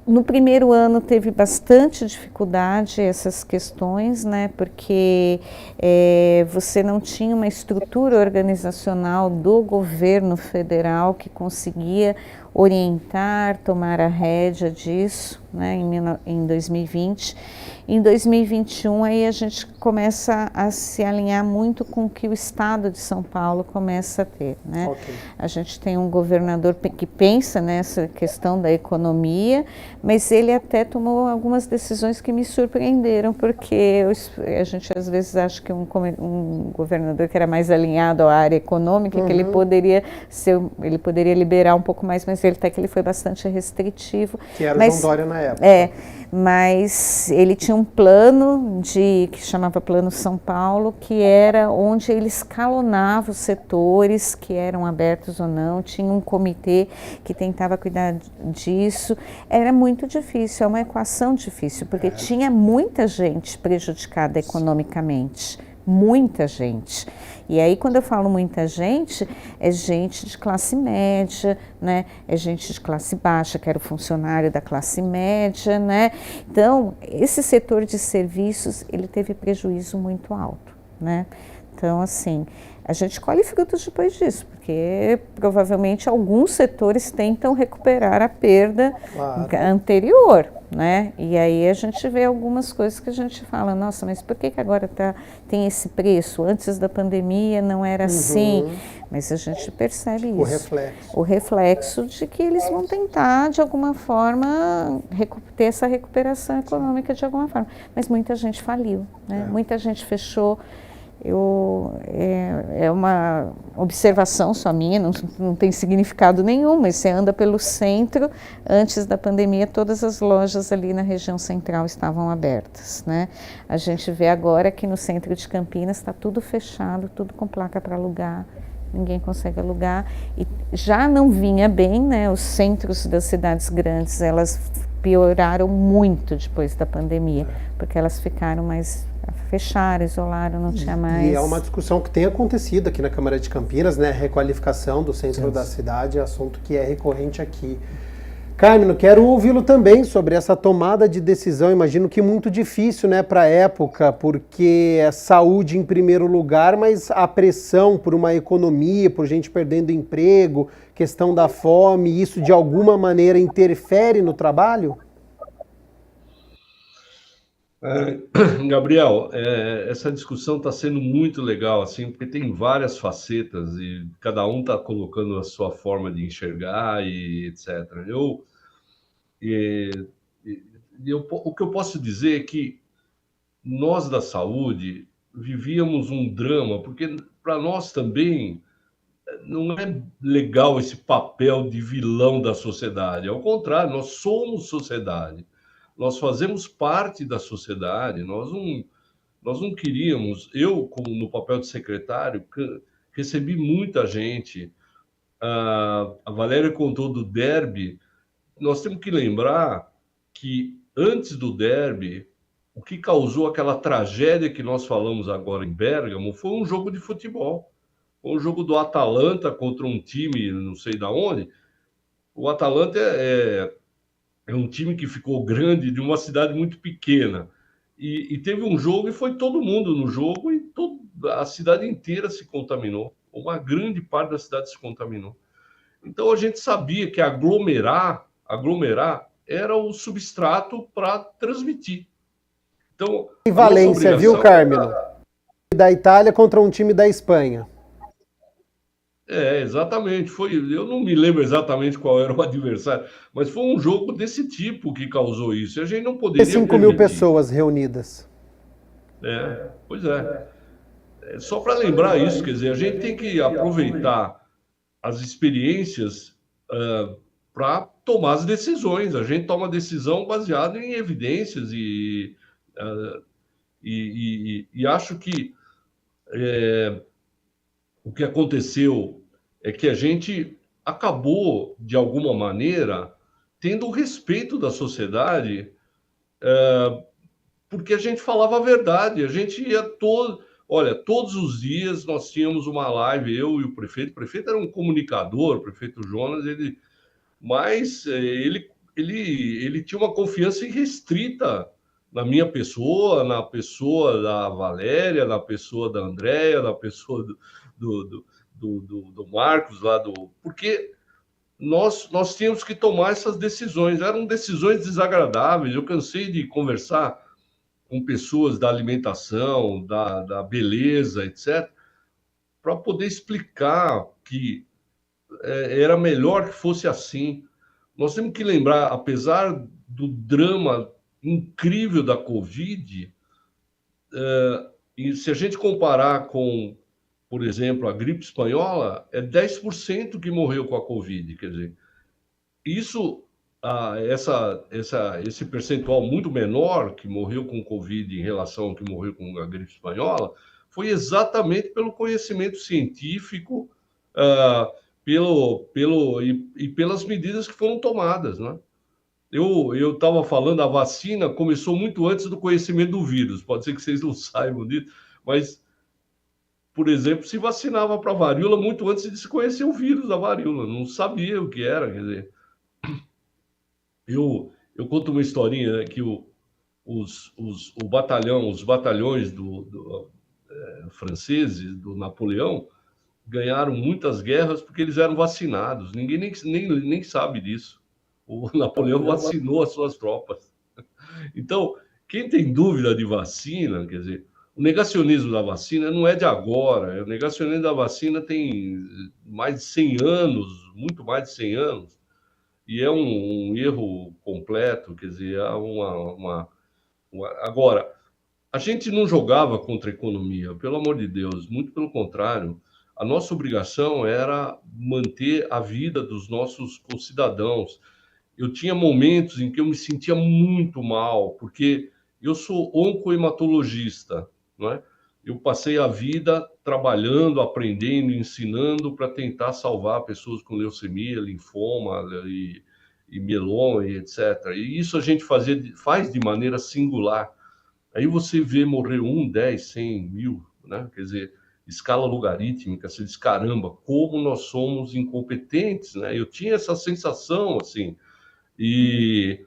[SPEAKER 4] No primeiro ano teve bastante dificuldade essas questões, né, porque você não tinha uma estrutura organizacional do governo federal que conseguia orientar, tomar a rédea disso, né, em 2020. Em 2021, aí a gente começa a se alinhar muito com o que o Estado de São Paulo começa a ter, né? A gente tem um governador que pensa nessa questão da economia, mas ele até tomou algumas decisões que me surpreenderam, porque a gente às vezes acha que um governador que era mais alinhado à área econômica, que ele poderia liberar um pouco mais, mas ele até que ele foi bastante restritivo.
[SPEAKER 1] Que era o João Dória na época.
[SPEAKER 4] Mas ele tinha um plano que chamava Plano São Paulo, que era onde ele escalonava os setores que eram abertos ou não, tinha um comitê que tentava cuidar disso. Era muito difícil, é uma equação difícil, porque tinha muita gente prejudicada economicamente. Muita gente. E aí, quando eu falo muita gente, é gente de classe média, né? É gente de classe baixa, que era o funcionário da classe média, né? Então, esse setor de serviços, ele teve prejuízo muito alto, né? Então, assim, a gente colhe frutos depois disso, porque provavelmente alguns setores tentam recuperar a perda anterior, né? E aí a gente vê algumas coisas que a gente fala, nossa, mas por que agora tem esse preço? Antes da pandemia não era assim, mas a gente percebe isso. O reflexo de que eles vão tentar, de alguma forma, ter essa recuperação econômica de alguma forma. Mas muita gente faliu, né? Muita gente fechou. É uma observação só minha, não tem significado nenhum, mas você anda pelo centro, antes da pandemia, todas as lojas ali na região central estavam abertas, né? A gente vê agora que no centro de Campinas está tudo fechado, tudo com placa para alugar, ninguém consegue alugar, e já não vinha bem, né? Os centros das cidades grandes, elas pioraram muito depois da pandemia, porque elas ficaram mais... fecharam, isolaram, não tinha mais...
[SPEAKER 1] E é uma discussão que tem acontecido aqui na Câmara de Campinas, né? Requalificação do centro da cidade, assunto que é recorrente aqui. Carmino, quero ouvi-lo também sobre essa tomada de decisão, imagino que muito difícil, né, para a época, porque é saúde em primeiro lugar, mas a pressão por uma economia, por gente perdendo emprego, questão da fome, isso de alguma maneira interfere no trabalho?
[SPEAKER 5] Gabriel, essa discussão está sendo muito legal, assim, porque tem várias facetas e cada um está colocando a sua forma de enxergar e etc. O que eu posso dizer é que nós da saúde vivíamos um drama, porque para nós também não é legal esse papel de vilão da sociedade. Ao contrário, nós somos sociedade. Nós fazemos parte da sociedade, nós não queríamos, eu, como no papel de secretário, recebi muita gente a Valéria contou do derby. Nós temos que lembrar que antes do derby, o que causou aquela tragédia que nós falamos agora em Bérgamo foi um jogo de futebol. Foi um jogo do Atalanta contra um time, não sei de onde. O Atalanta é um time que ficou grande de uma cidade muito pequena. E teve um jogo e foi todo mundo no jogo e a cidade inteira se contaminou. Uma grande parte da cidade se contaminou. Então a gente sabia que aglomerar era o substrato para transmitir. Então,
[SPEAKER 1] Em Valência, viu, Carmelo? Da Itália contra um time da Espanha.
[SPEAKER 5] Exatamente. Eu não me lembro exatamente qual era o adversário, mas foi um jogo desse tipo que causou isso. E a gente não poderia
[SPEAKER 1] 5.000 pessoas reunidas.
[SPEAKER 5] Pois é. Só para lembrar isso, quer dizer, a gente tem que aproveitar as experiências para tomar as decisões. A gente toma decisão baseada em evidências e acho que o que aconteceu é que a gente acabou, de alguma maneira, tendo o respeito da sociedade, porque a gente falava a verdade. A gente ia todos os dias nós tínhamos uma live, eu e o prefeito. O prefeito era um comunicador, o prefeito Jonas, mas ele tinha uma confiança irrestrita na minha pessoa, na pessoa da Valéria, na pessoa da Andréia, na pessoa do Marcos, porque nós tínhamos que tomar essas decisões. Eram decisões desagradáveis. Eu cansei de conversar com pessoas da alimentação, da beleza, etc., para poder explicar que era melhor que fosse assim. Nós temos que lembrar, apesar do drama incrível da Covid, e se a gente comparar com, por exemplo, a gripe espanhola, é 10% que morreu com a Covid. Quer dizer, esse percentual muito menor que morreu com Covid em relação ao que morreu com a gripe espanhola foi exatamente pelo conhecimento científico e pelas medidas que foram tomadas, né? Eu estava falando, a vacina começou muito antes do conhecimento do vírus. Pode ser que vocês não saibam disso, mas, por exemplo, se vacinava para a varíola muito antes de se conhecer o vírus da varíola. Não sabia o que era, quer dizer. Eu conto uma historinha, né, que os batalhões franceses, do Napoleão, ganharam muitas guerras porque eles eram vacinados. Ninguém nem sabe disso. O Napoleão vacinou as suas tropas. Então, quem tem dúvida de vacina, quer dizer, o negacionismo da vacina não é de agora. O negacionismo da vacina tem mais de 100 anos, muito mais de 100 anos, e é um erro completo, quer dizer, Agora, a gente não jogava contra a economia, pelo amor de Deus, muito pelo contrário. A nossa obrigação era manter a vida dos nossos concidadãos. Eu tinha momentos em que eu me sentia muito mal, porque eu sou oncohematologista, não é? Eu passei a vida trabalhando, aprendendo, ensinando para tentar salvar pessoas com leucemia, linfoma e mieloma e etc. E isso a gente faz de maneira singular. Aí você vê morrer 1, 10, 100, 1000, né? Quer dizer, escala logarítmica, você diz, caramba, como nós somos incompetentes, né? Eu tinha essa sensação, assim, e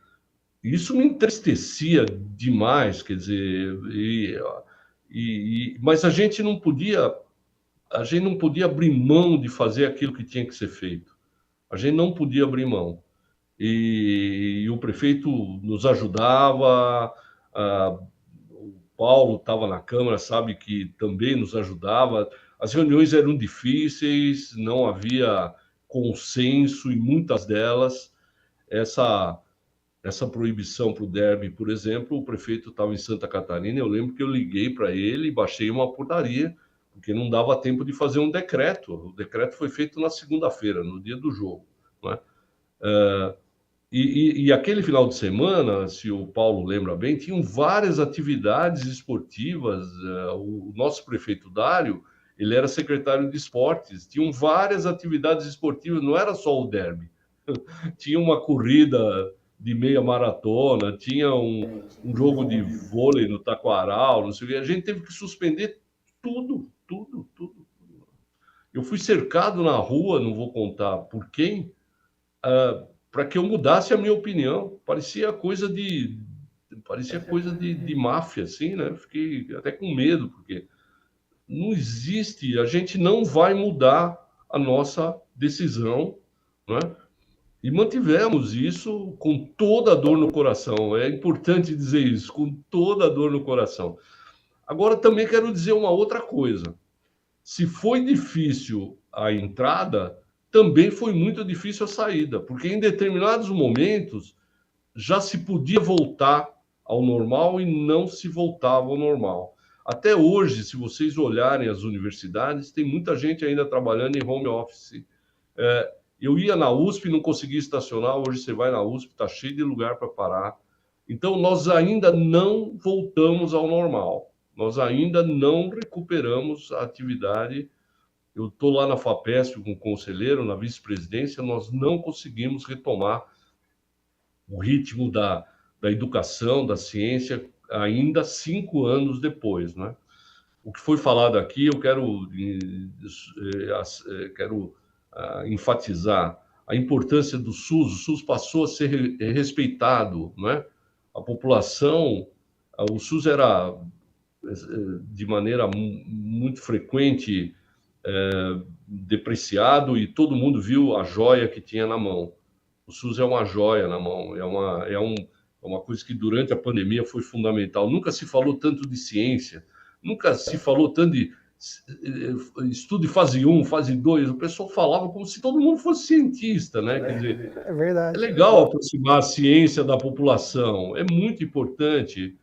[SPEAKER 5] isso me entristecia demais, quer dizer, mas a gente não podia abrir mão de fazer aquilo que tinha que ser feito. A gente não podia abrir mão. E o prefeito nos ajudava, o Paulo estava na Câmara, sabe que também nos ajudava. As reuniões eram difíceis, não havia consenso em muitas delas. Essa proibição para o derby, por exemplo, o prefeito estava em Santa Catarina. Eu lembro que eu liguei para ele e baixei uma portaria, porque não dava tempo de fazer um decreto. O decreto foi feito na segunda-feira, no dia do jogo, né? E aquele final de semana, se o Paulo lembra bem, tinham várias atividades esportivas. O nosso prefeito Dário, ele era secretário de esportes, tinham várias atividades esportivas, não era só o derby. Tinha uma corrida de meia maratona, tinha um jogo de vôlei no Taquaral, não sei o que. A gente teve que suspender tudo. Eu fui cercado na rua, não vou contar por quem, para que eu mudasse a minha opinião. Parecia coisa de máfia, assim, né? Fiquei até com medo, porque não existe, a gente não vai mudar a nossa decisão, né? E mantivemos isso com toda a dor no coração. É importante dizer isso, com toda a dor no coração. Agora, também quero dizer uma outra coisa. Se foi difícil a entrada, também foi muito difícil a saída, porque em determinados momentos já se podia voltar ao normal e não se voltava ao normal. Até hoje, se vocês olharem as universidades, tem muita gente ainda trabalhando em home office. Eu ia na USP e não conseguia estacionar, hoje você vai na USP, está cheio de lugar para parar. Então, nós ainda não voltamos ao normal. Nós ainda não recuperamos a atividade. Eu estou lá na FAPESP com o conselheiro, na vice-presidência, nós não conseguimos retomar o ritmo da educação, da ciência, ainda 5 anos depois, né? O que foi falado aqui, eu quero enfatizar a importância do SUS. O SUS passou a ser respeitado, né? A população, o SUS era de maneira muito frequente depreciado e todo mundo viu a joia que tinha na mão. O SUS é uma joia na mão, é uma coisa que durante a pandemia foi fundamental. Nunca se falou tanto de ciência, nunca se falou tanto de estudo de fase 1, fase 2. O pessoal falava como se todo mundo fosse cientista, né? Quer dizer,
[SPEAKER 1] É verdade.
[SPEAKER 5] É legal aproximar a ciência da população, é muito importante.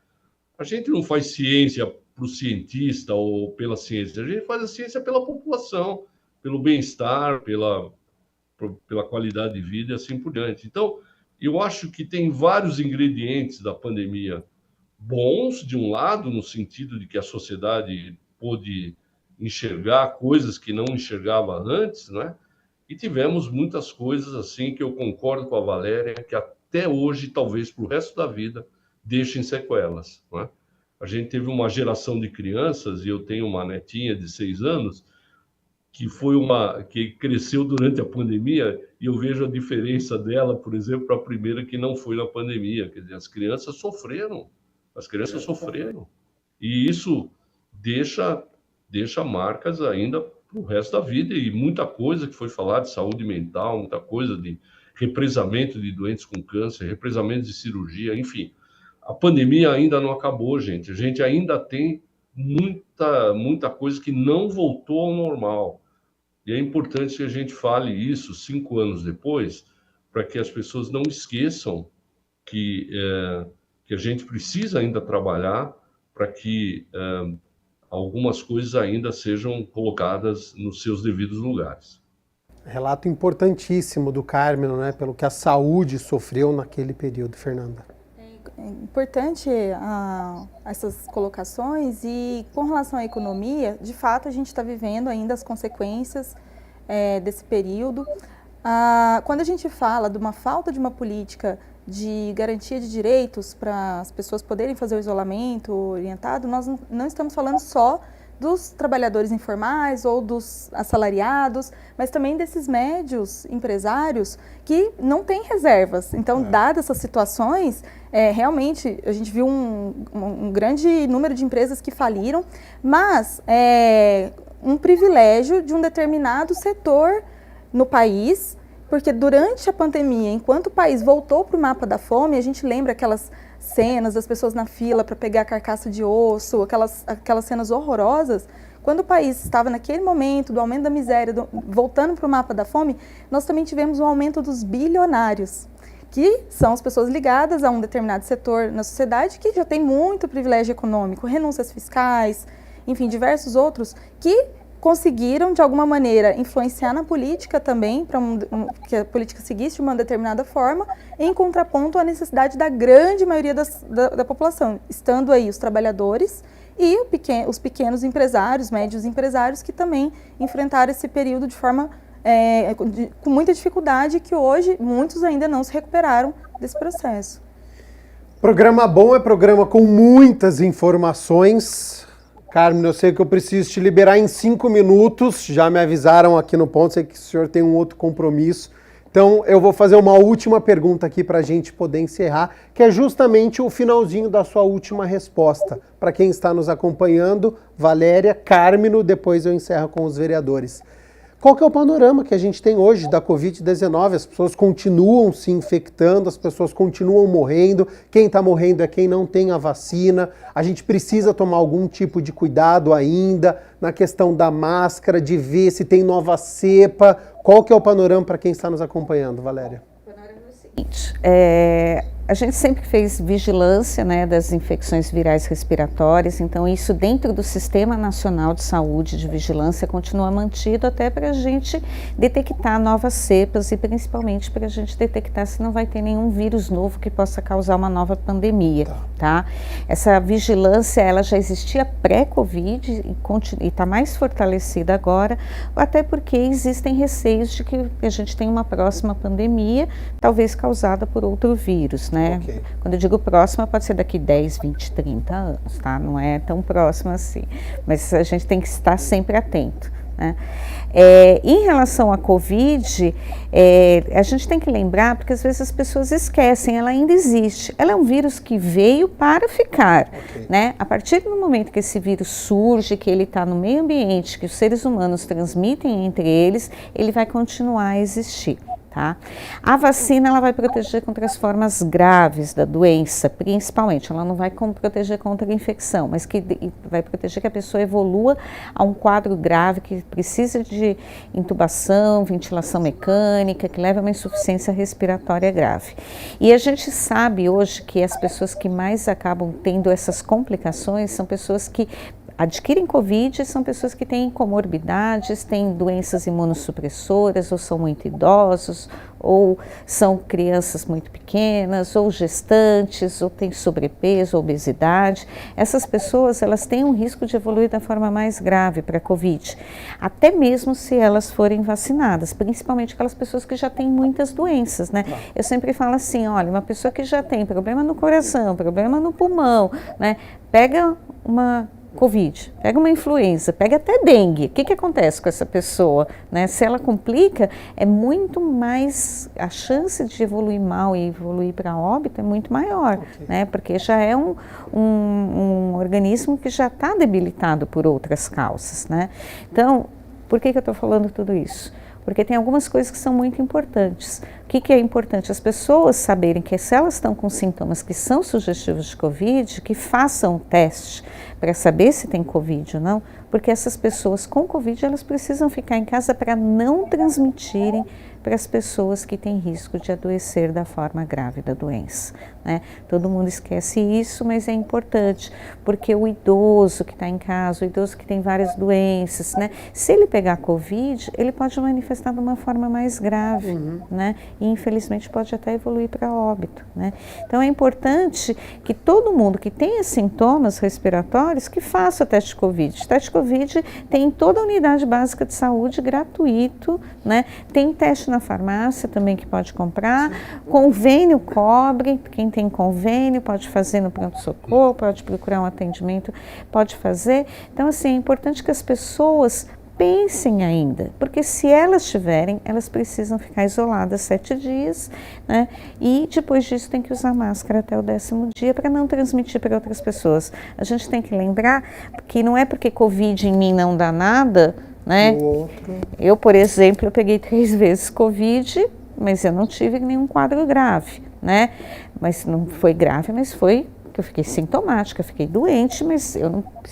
[SPEAKER 5] A gente não faz ciência para o cientista ou pela ciência, a gente faz a ciência pela população, pelo bem-estar, pela qualidade de vida e assim por diante. Então, eu acho que tem vários ingredientes da pandemia bons, de um lado, no sentido de que a sociedade pôde enxergar coisas que não enxergava antes, né? E tivemos muitas coisas assim que eu concordo com a Valéria, que até hoje, talvez para o resto da vida, deixem sequelas, né? A gente teve uma geração de crianças, e eu tenho uma netinha de 6 anos, que cresceu durante a pandemia, e eu vejo a diferença dela, por exemplo, para a primeira que não foi na pandemia. Quer dizer, as crianças sofreram, e isso deixa marcas ainda para o resto da vida, e muita coisa que foi falada de saúde mental, muita coisa de represamento de doentes com câncer, represamento de cirurgia, enfim. A pandemia ainda não acabou, gente. A gente ainda tem muita coisa que não voltou ao normal. E é importante que a gente fale isso 5 anos depois, para que as pessoas não esqueçam que a gente precisa ainda trabalhar para que algumas coisas ainda sejam colocadas nos seus devidos lugares.
[SPEAKER 1] Relato importantíssimo do Carmino, né, pelo que a saúde sofreu naquele período, Fernanda.
[SPEAKER 3] É importante essas colocações, e com relação à economia, de fato a gente está vivendo ainda as consequências desse período. Quando a gente fala de uma falta de uma política de garantia de direitos para as pessoas poderem fazer o isolamento orientado, nós não estamos falando só dos trabalhadores informais ou dos assalariados, mas também desses médios empresários que não têm reservas. Então, dadas essas situações, realmente a gente viu um grande número de empresas que faliram, mas um privilégio de um determinado setor no país, porque durante a pandemia, enquanto o país voltou para o mapa da fome, a gente lembra aquelas cenas das pessoas na fila para pegar a carcaça de osso, aquelas cenas horrorosas. Quando o país estava naquele momento do aumento da miséria, voltando para o mapa da fome, nós também tivemos um aumento dos bilionários, que são as pessoas ligadas a um determinado setor na sociedade que já tem muito privilégio econômico, renúncias fiscais, enfim, diversos outros, que conseguiram, de alguma maneira, influenciar na política também, para que a política seguisse de uma determinada forma, em contraponto à necessidade da grande maioria da população, estando aí os trabalhadores e os pequenos empresários, médios empresários, que também enfrentaram esse período de forma com muita dificuldade, que hoje muitos ainda não se recuperaram desse processo.
[SPEAKER 1] Programa bom é programa com muitas informações. Carmen, eu sei que eu preciso te liberar em 5 minutos, já me avisaram aqui no ponto, sei que o senhor tem um outro compromisso. Então eu vou fazer uma última pergunta aqui para a gente poder encerrar, que é justamente o finalzinho da sua última resposta. Para quem está nos acompanhando, Valéria, Carmino, depois eu encerro com os vereadores. Qual que é o panorama que a gente tem hoje da Covid-19? As pessoas continuam se infectando, as pessoas continuam morrendo, quem está morrendo é quem não tem a vacina, a gente precisa tomar algum tipo de cuidado ainda na questão da máscara, de ver se tem nova cepa. Qual que é o panorama para quem está nos acompanhando, Valéria?
[SPEAKER 4] O panorama é o seguinte, a gente sempre fez vigilância, né, das infecções virais respiratórias, então isso dentro do Sistema Nacional de Saúde de Vigilância continua mantido até para a gente detectar novas cepas e principalmente para a gente detectar se não vai ter nenhum vírus novo que possa causar uma nova pandemia, tá? Essa vigilância, ela já existia pré-Covid e está mais fortalecida agora, até porque existem receios de que a gente tenha uma próxima pandemia, talvez causada por outro vírus, né?
[SPEAKER 1] Okay.
[SPEAKER 4] Quando eu digo próxima, pode ser daqui 10, 20, 30 anos, tá? Não é tão próxima assim, mas a gente tem que estar sempre atento, né? Em relação à Covid, a gente tem que lembrar, porque às vezes as pessoas esquecem, ela ainda existe. Ela é um vírus que veio para ficar, né? A partir do momento que esse vírus surge, que ele está no meio ambiente, que os seres humanos transmitem entre eles, ele vai continuar a existir. Tá? A vacina, ela vai proteger contra as formas graves da doença, principalmente. Ela não vai proteger contra a infecção, mas que vai proteger que a pessoa evolua a um quadro grave que precisa de intubação, ventilação mecânica, que leva a uma insuficiência respiratória grave. E a gente sabe hoje que as pessoas que mais acabam tendo essas complicações são pessoas que adquirem Covid, são pessoas que têm comorbidades, têm doenças imunossupressoras, ou são muito idosos, ou são crianças muito pequenas, ou gestantes, ou têm sobrepeso, obesidade. Essas pessoas, elas têm um risco de evoluir da forma mais grave para a Covid, até mesmo se elas forem vacinadas, principalmente aquelas pessoas que já têm muitas doenças, né? Eu sempre falo assim, olha, uma pessoa que já tem problema no coração, problema no pulmão, né? Pega uma Covid, pega uma influenza, pega até dengue, o que acontece com essa pessoa, né? Se ela complica, é muito mais, a chance de evoluir mal e evoluir para óbito é muito maior, né? Porque já é um organismo que já está debilitado por outras causas, né? Então, por que eu estou falando tudo isso? Porque tem algumas coisas que são muito importantes. O que é importante? As pessoas saberem que se elas estão com sintomas que são sugestivos de Covid, que façam um teste para saber se tem Covid ou não, porque essas pessoas com Covid, elas precisam ficar em casa para não transmitirem para as pessoas que têm risco de adoecer da forma grave da doença, né? Todo mundo esquece isso, mas é importante, porque o idoso que está em casa, o idoso que tem várias doenças, né? Se ele pegar Covid, ele pode manifestar de uma forma mais grave, né? E infelizmente pode até evoluir para óbito, né? Então é importante que todo mundo que tenha sintomas respiratórios, que faça o teste de Covid. O teste de Covid tem em toda a unidade básica de saúde, gratuito, né? Tem teste na farmácia também que pode comprar, convênio cobre, quem tem convênio pode fazer no pronto-socorro, pode procurar um atendimento, pode fazer. Então, assim, é importante que as pessoas pensem ainda, porque se elas tiverem, elas precisam ficar isoladas 7 dias, né? E depois disso tem que usar máscara até o 10º dia para não transmitir para outras pessoas. A gente tem que lembrar que não é porque Covid em mim não dá nada, né? Eu, por exemplo, eu peguei 3 vezes Covid, mas eu não tive nenhum quadro grave, né? Mas não foi grave, mas foi que eu fiquei sintomática, eu fiquei doente, mas se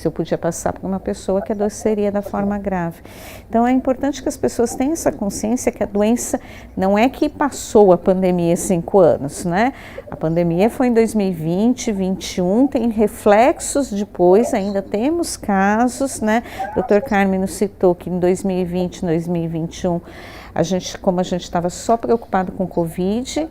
[SPEAKER 4] eu podia passar para uma pessoa que adoeceria da forma grave. Então é importante que as pessoas tenham essa consciência que a doença não é que passou a pandemia 5 anos, né? A pandemia foi em 2020, 2021, tem reflexos depois, ainda temos casos, né? O Dr. Carmino citou que em 2020, 2021, como a gente estava só preocupado com Covid,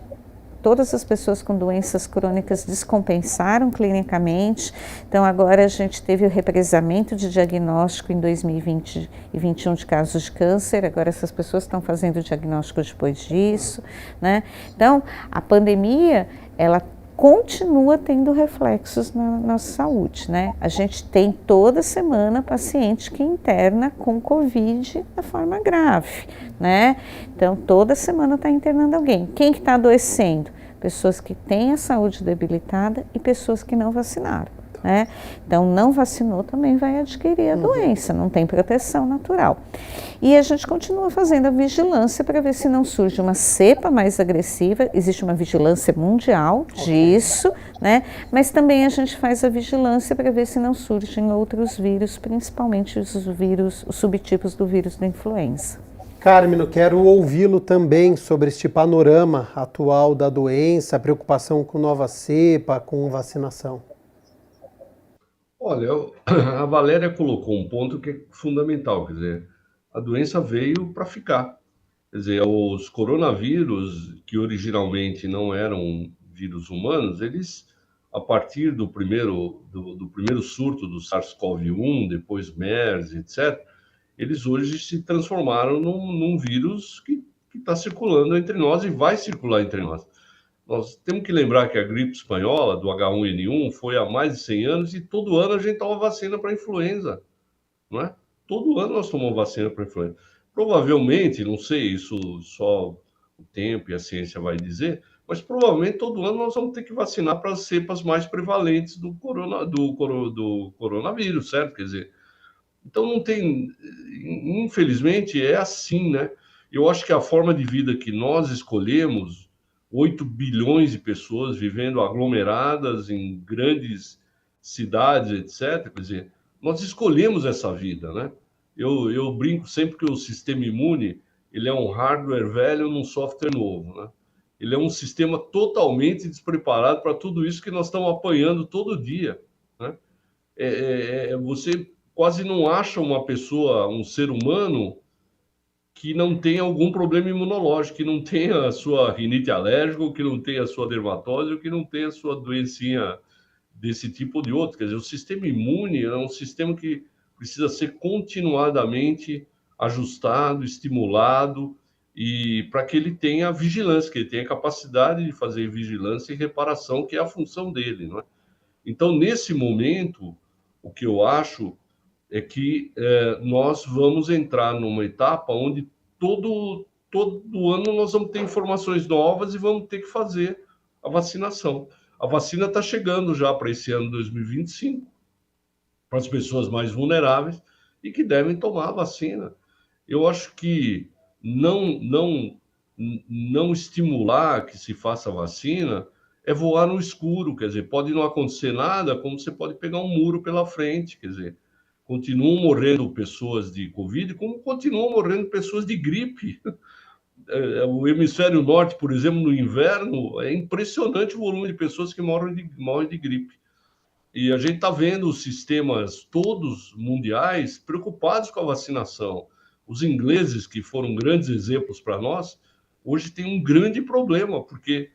[SPEAKER 4] todas as pessoas com doenças crônicas descompensaram clinicamente. Então agora a gente teve o represamento de diagnóstico em 2020 e 2021 de casos de câncer, agora essas pessoas estão fazendo o diagnóstico depois disso, né? Então a pandemia, ela continua tendo reflexos na nossa saúde, né? A gente tem toda semana paciente que interna com Covid da forma grave, né? Então, toda semana está internando alguém. Quem que está adoecendo? Pessoas que têm a saúde debilitada e pessoas que não vacinaram, né? Então, não vacinou também vai adquirir a doença, não tem proteção natural. E a gente continua fazendo a vigilância para ver se não surge uma cepa mais agressiva, existe uma vigilância mundial disso, né? Mas também a gente faz a vigilância para ver se não surgem outros vírus, principalmente os vírus, os subtipos do vírus da influenza.
[SPEAKER 1] Carmino, quero ouvi-lo também sobre este panorama atual da doença, a preocupação com nova cepa, com vacinação.
[SPEAKER 5] Olha, a Valéria colocou um ponto que é fundamental, quer dizer, a doença veio para ficar. Quer dizer, os coronavírus, que originalmente não eram vírus humanos, eles, a partir do primeiro surto do SARS-CoV-1, depois MERS, etc., eles hoje se transformaram num vírus que está circulando entre nós e vai circular entre nós. Nós temos que lembrar que a gripe espanhola, do H1N1, foi há mais de 100 anos e todo ano a gente toma vacina para influenza, não é? Todo ano nós tomamos vacina para influenza. Provavelmente, não sei, isso só o tempo e a ciência vai dizer, mas provavelmente todo ano nós vamos ter que vacinar para as cepas mais prevalentes do coronavírus, certo? Quer dizer, então não tem, infelizmente é assim, né? Eu acho que a forma de vida que nós escolhemos, 8 bilhões de pessoas vivendo aglomeradas em grandes cidades, etc. Quer dizer, nós escolhemos essa vida, né? Eu brinco sempre que o sistema imune, ele é um hardware velho num software novo, né? Ele é um sistema totalmente despreparado para tudo isso que nós estamos apanhando todo dia, né? Você quase não acha uma pessoa, um ser humano, que não tenha algum problema imunológico, que não tenha a sua rinite alérgica, que não tenha a sua dermatose, ou que não tenha a sua doencinha desse tipo ou de outro. Quer dizer, o sistema imune é um sistema que precisa ser continuadamente ajustado, estimulado, e para que ele tenha vigilância, que ele tenha capacidade de fazer vigilância e reparação, que é a função dele, não é? Então, nesse momento, o que eu acho é que nós vamos entrar numa etapa onde todo ano nós vamos ter informações novas e vamos ter que fazer a vacinação. A vacina está chegando já para esse ano 2025, para as pessoas mais vulneráveis e que devem tomar a vacina. Eu acho que não estimular que se faça a vacina é voar no escuro, quer dizer, pode não acontecer nada, como você pode pegar um muro pela frente, quer dizer, continuam morrendo pessoas de Covid, como continuam morrendo pessoas de gripe. O hemisfério norte, por exemplo, no inverno, é impressionante o volume de pessoas que morrem de gripe. E a gente está vendo os sistemas todos mundiais preocupados com a vacinação. Os ingleses, que foram grandes exemplos para nós, hoje tem um grande problema, porque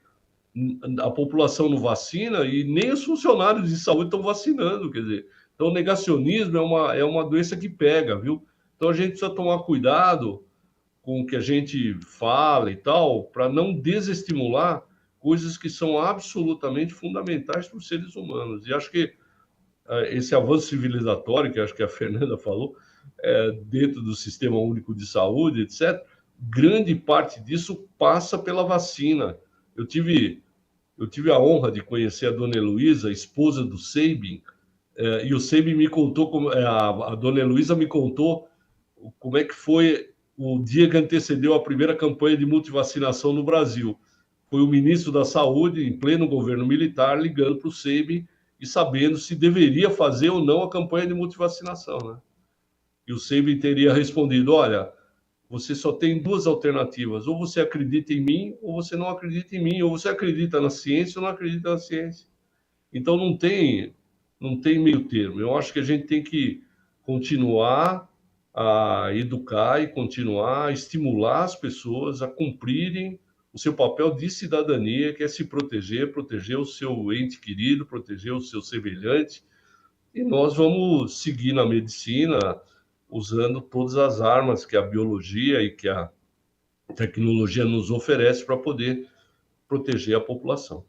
[SPEAKER 5] a população não vacina e nem os funcionários de saúde estão vacinando, quer dizer. Então, o negacionismo é uma doença que pega, viu? Então, a gente precisa tomar cuidado com o que a gente fala e tal, para não desestimular coisas que são absolutamente fundamentais para os seres humanos. E acho que esse avanço civilizatório, que acho que a Fernanda falou, dentro do Sistema Único de Saúde, etc., grande parte disso passa pela vacina. Eu tive a honra de conhecer a dona Heloísa, esposa do Sabin, e o Sabin me contou, a dona Heloísa me contou como é que foi o dia que antecedeu a primeira campanha de multivacinação no Brasil. Foi o ministro da Saúde, em pleno governo militar, ligando para o Sabin e sabendo se deveria fazer ou não a campanha de multivacinação, né? E o Sabin teria respondido, olha, você só tem duas alternativas, ou você acredita em mim, ou você não acredita em mim, ou você acredita na ciência ou não acredita na ciência. Então não tem meio termo. Eu acho que a gente tem que continuar a educar e continuar a estimular as pessoas a cumprirem o seu papel de cidadania, que é se proteger, proteger o seu ente querido, proteger o seu semelhante. E nós vamos seguir na medicina usando todas as armas que a biologia e que a tecnologia nos oferece para poder proteger a população.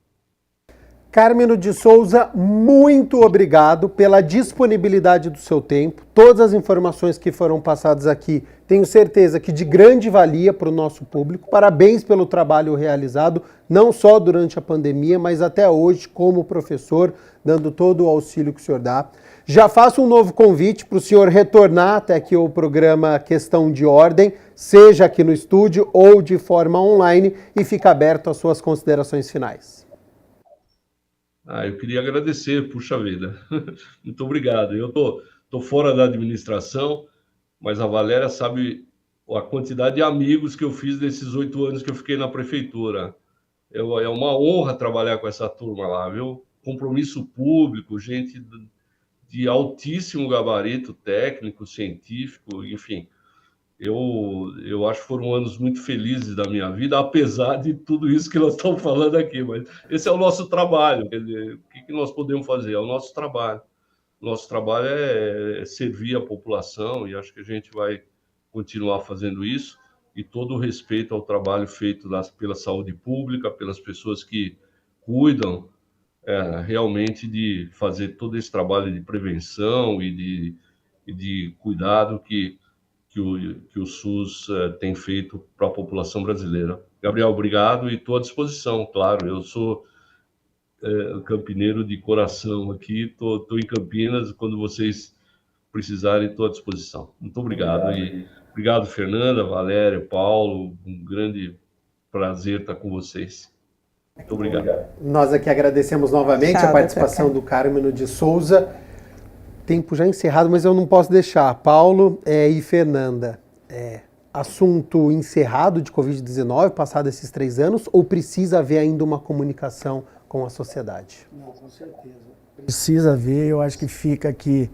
[SPEAKER 1] Carmino de Souza, muito obrigado pela disponibilidade do seu tempo. Todas as informações que foram passadas aqui, tenho certeza que de grande valia para o nosso público. Parabéns pelo trabalho realizado, não só durante a pandemia, mas até hoje como professor, dando todo o auxílio que o senhor dá. Já faço um novo convite para o senhor retornar até aqui ao programa Questão de Ordem, seja aqui no estúdio ou de forma online, e fica aberto às suas considerações finais.
[SPEAKER 5] Eu queria agradecer, puxa vida. Muito obrigado. Eu tô fora da administração, mas a Valéria sabe a quantidade de amigos que eu fiz nesses 8 anos que eu fiquei na prefeitura. É uma honra trabalhar com essa turma lá, viu? Compromisso público, gente de altíssimo gabarito técnico, científico, enfim. Eu acho que foram anos muito felizes da minha vida, apesar de tudo isso que nós estamos falando aqui. Mas esse é o nosso trabalho. Quer dizer, o que nós podemos fazer? É o nosso trabalho. Nosso trabalho é servir a população, e acho que a gente vai continuar fazendo isso. E todo o respeito ao trabalho feito pela saúde pública, pelas pessoas que cuidam realmente de fazer todo esse trabalho de prevenção e de cuidado que o SUS tem feito para a população brasileira. Gabriel, obrigado, e estou à disposição, claro. Eu sou campineiro de coração aqui, estou em Campinas, quando vocês precisarem, estou à disposição. Muito obrigado. E obrigado, Fernanda, Valéria, Paulo, um grande prazer estar com vocês. Muito obrigado.
[SPEAKER 1] Nós aqui agradecemos novamente a participação do Carmino de Souza. Tempo já encerrado, mas eu não posso deixar. Paulo e Fernanda, assunto encerrado de Covid-19, passado esses 3 anos, ou precisa haver ainda uma comunicação com a sociedade?
[SPEAKER 2] Não, com certeza. Precisa haver, eu acho que fica aqui,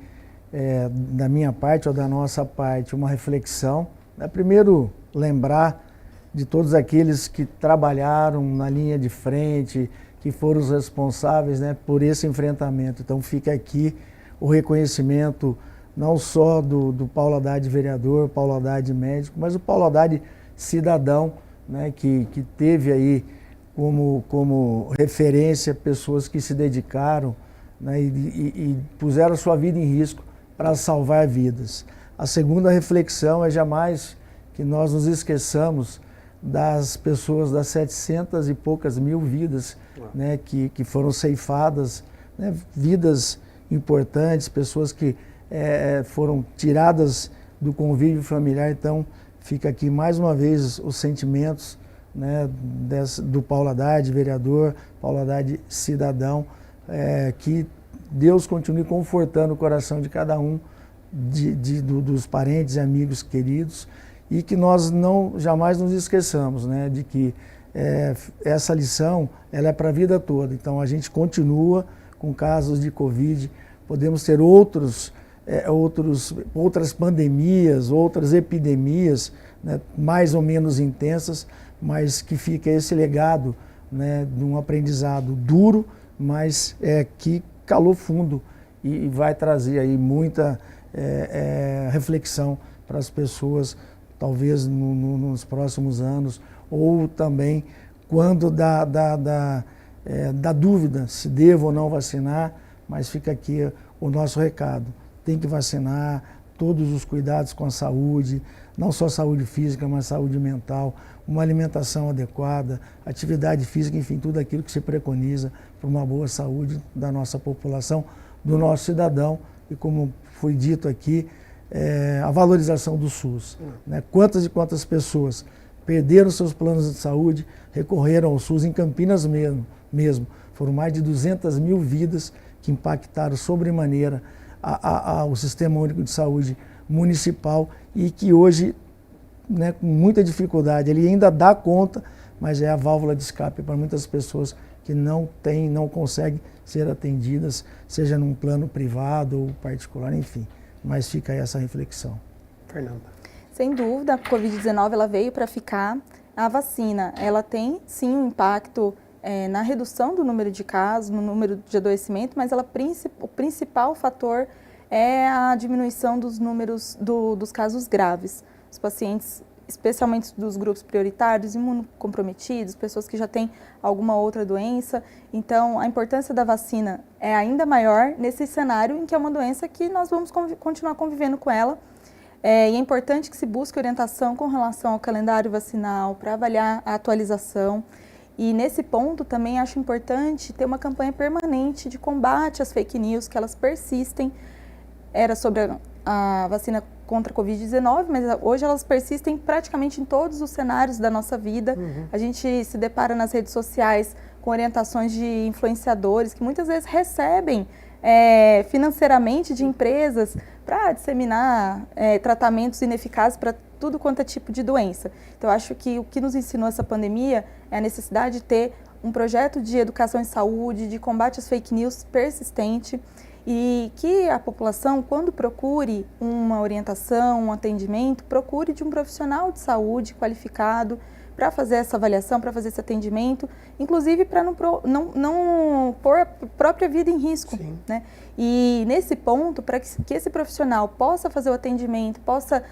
[SPEAKER 2] da minha parte ou da nossa parte, uma reflexão. Primeiro, lembrar de todos aqueles que trabalharam na linha de frente, que foram os responsáveis, né, por esse enfrentamento. Então fica aqui o reconhecimento não só do Paulo Haddad vereador, Paulo Haddad médico, mas o Paulo Haddad cidadão, né, que teve aí como referência pessoas que se dedicaram, né, e puseram sua vida em risco para salvar vidas. A segunda reflexão é jamais que nós nos esqueçamos das pessoas, das 700 e poucas mil vidas, né, que foram ceifadas, né, vidas importantes, pessoas que foram tiradas do convívio familiar. Então fica aqui mais uma vez os sentimentos, né, do Paulo Haddad, vereador, Paulo Haddad cidadão, que Deus continue confortando o coração de cada um dos parentes e amigos queridos, e que nós jamais nos esqueçamos, né, de que essa lição ela é para a vida toda. Então a gente continua com casos de Covid, podemos ter outras pandemias, outras epidemias, né, mais ou menos intensas, mas que fica esse legado, né, de um aprendizado duro, mas que calou fundo e vai trazer aí muita reflexão para as pessoas, talvez nos próximos anos, ou também quando da dúvida se devo ou não vacinar, mas fica aqui o nosso recado. Tem que vacinar, todos os cuidados com a saúde, não só saúde física, mas saúde mental, uma alimentação adequada, atividade física, enfim, tudo aquilo que se preconiza para uma boa saúde da nossa população, do nosso cidadão, e como foi dito aqui, a valorização do SUS. Né? Quantas e quantas pessoas perderam seus planos de saúde, recorreram ao SUS, em Campinas mesmo. Foram mais de 200 mil vidas que impactaram sobremaneira o Sistema Único de Saúde municipal, e que hoje, né, com muita dificuldade, ele ainda dá conta, mas é a válvula de escape para muitas pessoas que não conseguem ser atendidas, seja num plano privado ou particular, enfim. Mas fica aí essa reflexão.
[SPEAKER 1] Fernanda.
[SPEAKER 3] Sem dúvida, a Covid-19 ela veio para ficar. a vacina, ela tem sim um impacto na redução do número de casos, no número de adoecimento, mas o principal fator é a diminuição dos números dos casos graves. Os pacientes, especialmente dos grupos prioritários, imunocomprometidos, pessoas que já têm alguma outra doença. Então, a importância da vacina é ainda maior nesse cenário em que é uma doença que nós vamos continuar convivendo com ela. E é importante que se busque orientação com relação ao calendário vacinal para avaliar a atualização. E nesse ponto também acho importante ter uma campanha permanente de combate às fake news, que elas persistem. Era sobre a vacina contra a Covid-19, mas hoje elas persistem praticamente em todos os cenários da nossa vida. A gente se depara nas redes sociais com orientações de influenciadores que muitas vezes recebem financeiramente de empresas para disseminar tratamentos ineficazes para tudo quanto é tipo de doença. Então, acho que o que nos ensinou essa pandemia é a necessidade de ter um projeto de educação em saúde, de combate às fake news persistente, e que a população, quando procure uma orientação, um atendimento, procure de um profissional de saúde qualificado para fazer essa avaliação, para fazer esse atendimento, inclusive para não pôr a própria vida em risco, né? E nesse ponto, para que esse profissional possa fazer o atendimento, possa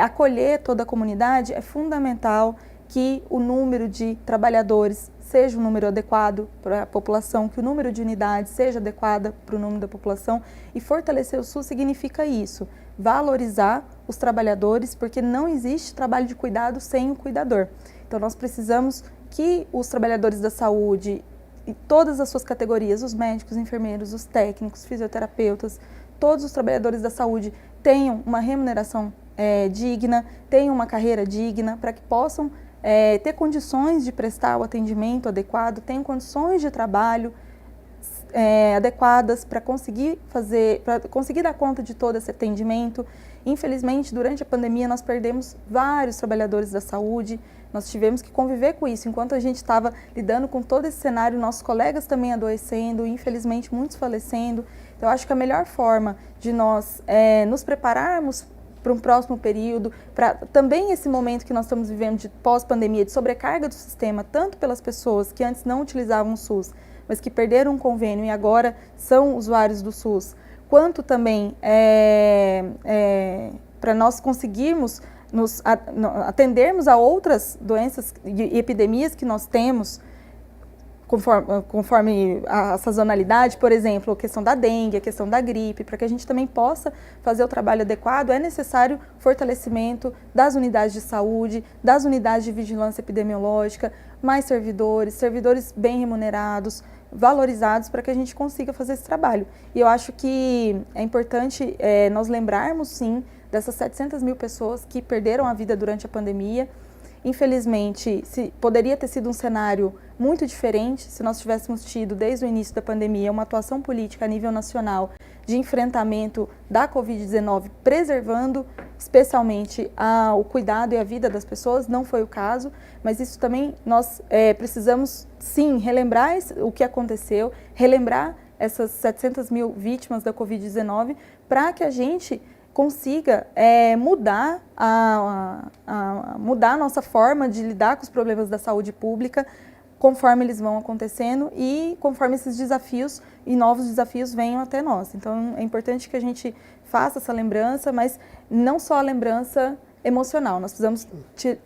[SPEAKER 3] acolher toda a comunidade, é fundamental que o número de trabalhadores seja um número adequado para a população, que o número de unidades seja adequado para o número da população. E fortalecer o SUS significa isso, valorizar os trabalhadores, porque não existe trabalho de cuidado sem o cuidador. Então, nós precisamos que os trabalhadores da saúde, em todas as suas categorias, os médicos, enfermeiros, os técnicos, fisioterapeutas, todos os trabalhadores da saúde tenham uma remuneração digna, tenham uma carreira digna, para que possam ter condições de prestar o atendimento adequado, tenham condições de trabalho adequadas para conseguir dar conta de todo esse atendimento. Infelizmente, durante a pandemia, nós perdemos vários trabalhadores da saúde, nós tivemos que conviver com isso. Enquanto a gente estava lidando com todo esse cenário, nossos colegas também adoecendo, infelizmente muitos falecendo. Então, eu acho que a melhor forma de nós nos prepararmos para um próximo período, para também esse momento que nós estamos vivendo de pós-pandemia, de sobrecarga do sistema, tanto pelas pessoas que antes não utilizavam o SUS, mas que perderam um convênio e agora são usuários do SUS, quanto também para nós conseguirmos atendermos a outras doenças e epidemias que nós temos, conforme a sazonalidade, por exemplo, a questão da dengue, a questão da gripe, para que a gente também possa fazer o trabalho adequado, é necessário fortalecimento das unidades de saúde, das unidades de vigilância epidemiológica, mais servidores bem remunerados, valorizados, para que a gente consiga fazer esse trabalho. E eu acho que é importante nós lembrarmos, sim, dessas 700 mil pessoas que perderam a vida durante a pandemia. Infelizmente, poderia ter sido um cenário muito diferente se nós tivéssemos tido, desde o início da pandemia, uma atuação política a nível nacional de enfrentamento da Covid-19, preservando especialmente o cuidado e a vida das pessoas. Não foi o caso, mas isso também nós precisamos, sim, relembrar o que aconteceu, relembrar essas 700 mil vítimas da Covid-19, para que a gente consiga mudar a nossa forma de lidar com os problemas da saúde pública, conforme eles vão acontecendo e conforme esses desafios e novos desafios venham até nós. Então, é importante que a gente faça essa lembrança, mas não só a lembrança emocional, nós precisamos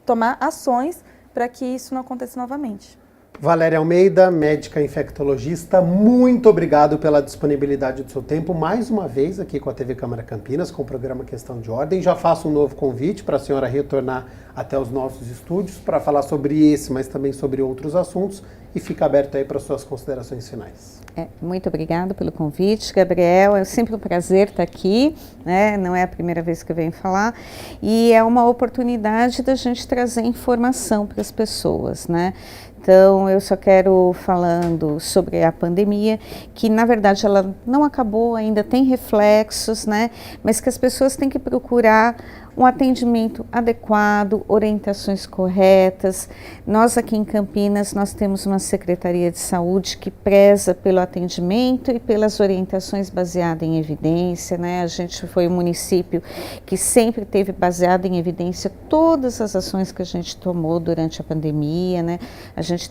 [SPEAKER 3] tomar ações para que isso não aconteça novamente.
[SPEAKER 1] Valéria Almeida, médica infectologista, muito obrigado pela disponibilidade do seu tempo, mais uma vez aqui com a TV Câmara Campinas, com o programa Questão de Ordem. Já faço um novo convite para a senhora retornar até os nossos estúdios para falar sobre esse, mas também sobre outros assuntos, e fica aberto aí para suas considerações finais.
[SPEAKER 4] Muito obrigada pelo convite, Gabriel. É sempre um prazer estar aqui, né? Não é a primeira vez que eu venho falar, e é uma oportunidade da gente trazer informação para as pessoas, né? Então, eu só quero falando sobre a pandemia, que na verdade ela não acabou, ainda tem reflexos, né? Mas que as pessoas têm que procurar um atendimento adequado, orientações corretas. Nós aqui em Campinas, nós temos uma Secretaria de Saúde que preza pelo atendimento e pelas orientações baseadas em evidência, né? A gente foi um município que sempre teve baseado em evidência todas as ações que a gente tomou durante a pandemia, né? A gente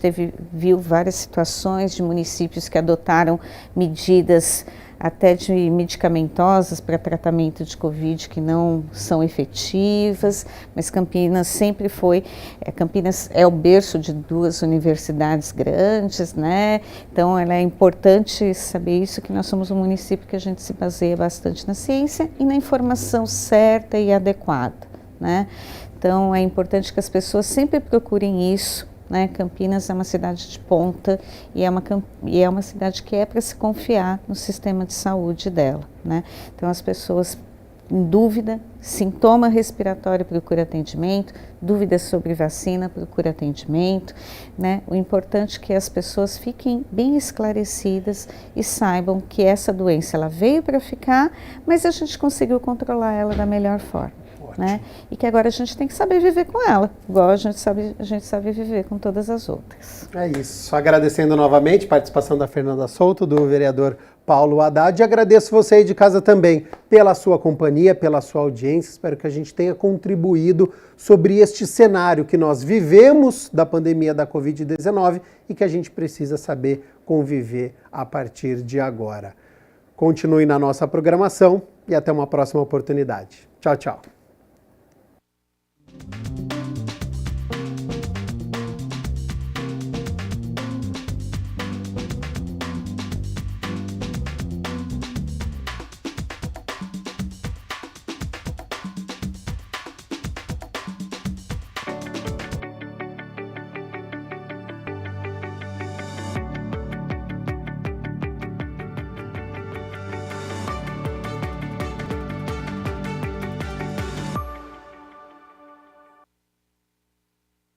[SPEAKER 4] viu várias situações de municípios que adotaram medidas até de medicamentosas para tratamento de Covid que não são efetivas, mas Campinas sempre foi, Campinas é o berço de 2 universidades grandes, né? Então é importante saber isso, que nós somos um município que a gente se baseia bastante na ciência e na informação certa e adequada, né? Então é importante que as pessoas sempre procurem isso, né? Campinas é uma cidade de ponta e é uma cidade que é para se confiar no sistema de saúde dela, né? Então as pessoas em dúvida, sintoma respiratório, procura atendimento, dúvidas sobre vacina, procura atendimento, né? O importante é que as pessoas fiquem bem esclarecidas e saibam que essa doença ela veio para ficar, mas a gente conseguiu controlar ela da melhor forma. Né? E que agora a gente tem que saber viver com ela, igual a gente sabe viver com todas as outras.
[SPEAKER 1] É isso. Agradecendo novamente a participação da Fernanda Souto, do vereador Paulo Haddad, e agradeço você aí de casa também pela sua companhia, pela sua audiência. Espero que a gente tenha contribuído sobre este cenário que nós vivemos da pandemia da Covid-19 e que a gente precisa saber conviver a partir de agora. Continue na nossa programação e até uma próxima oportunidade. Tchau, tchau.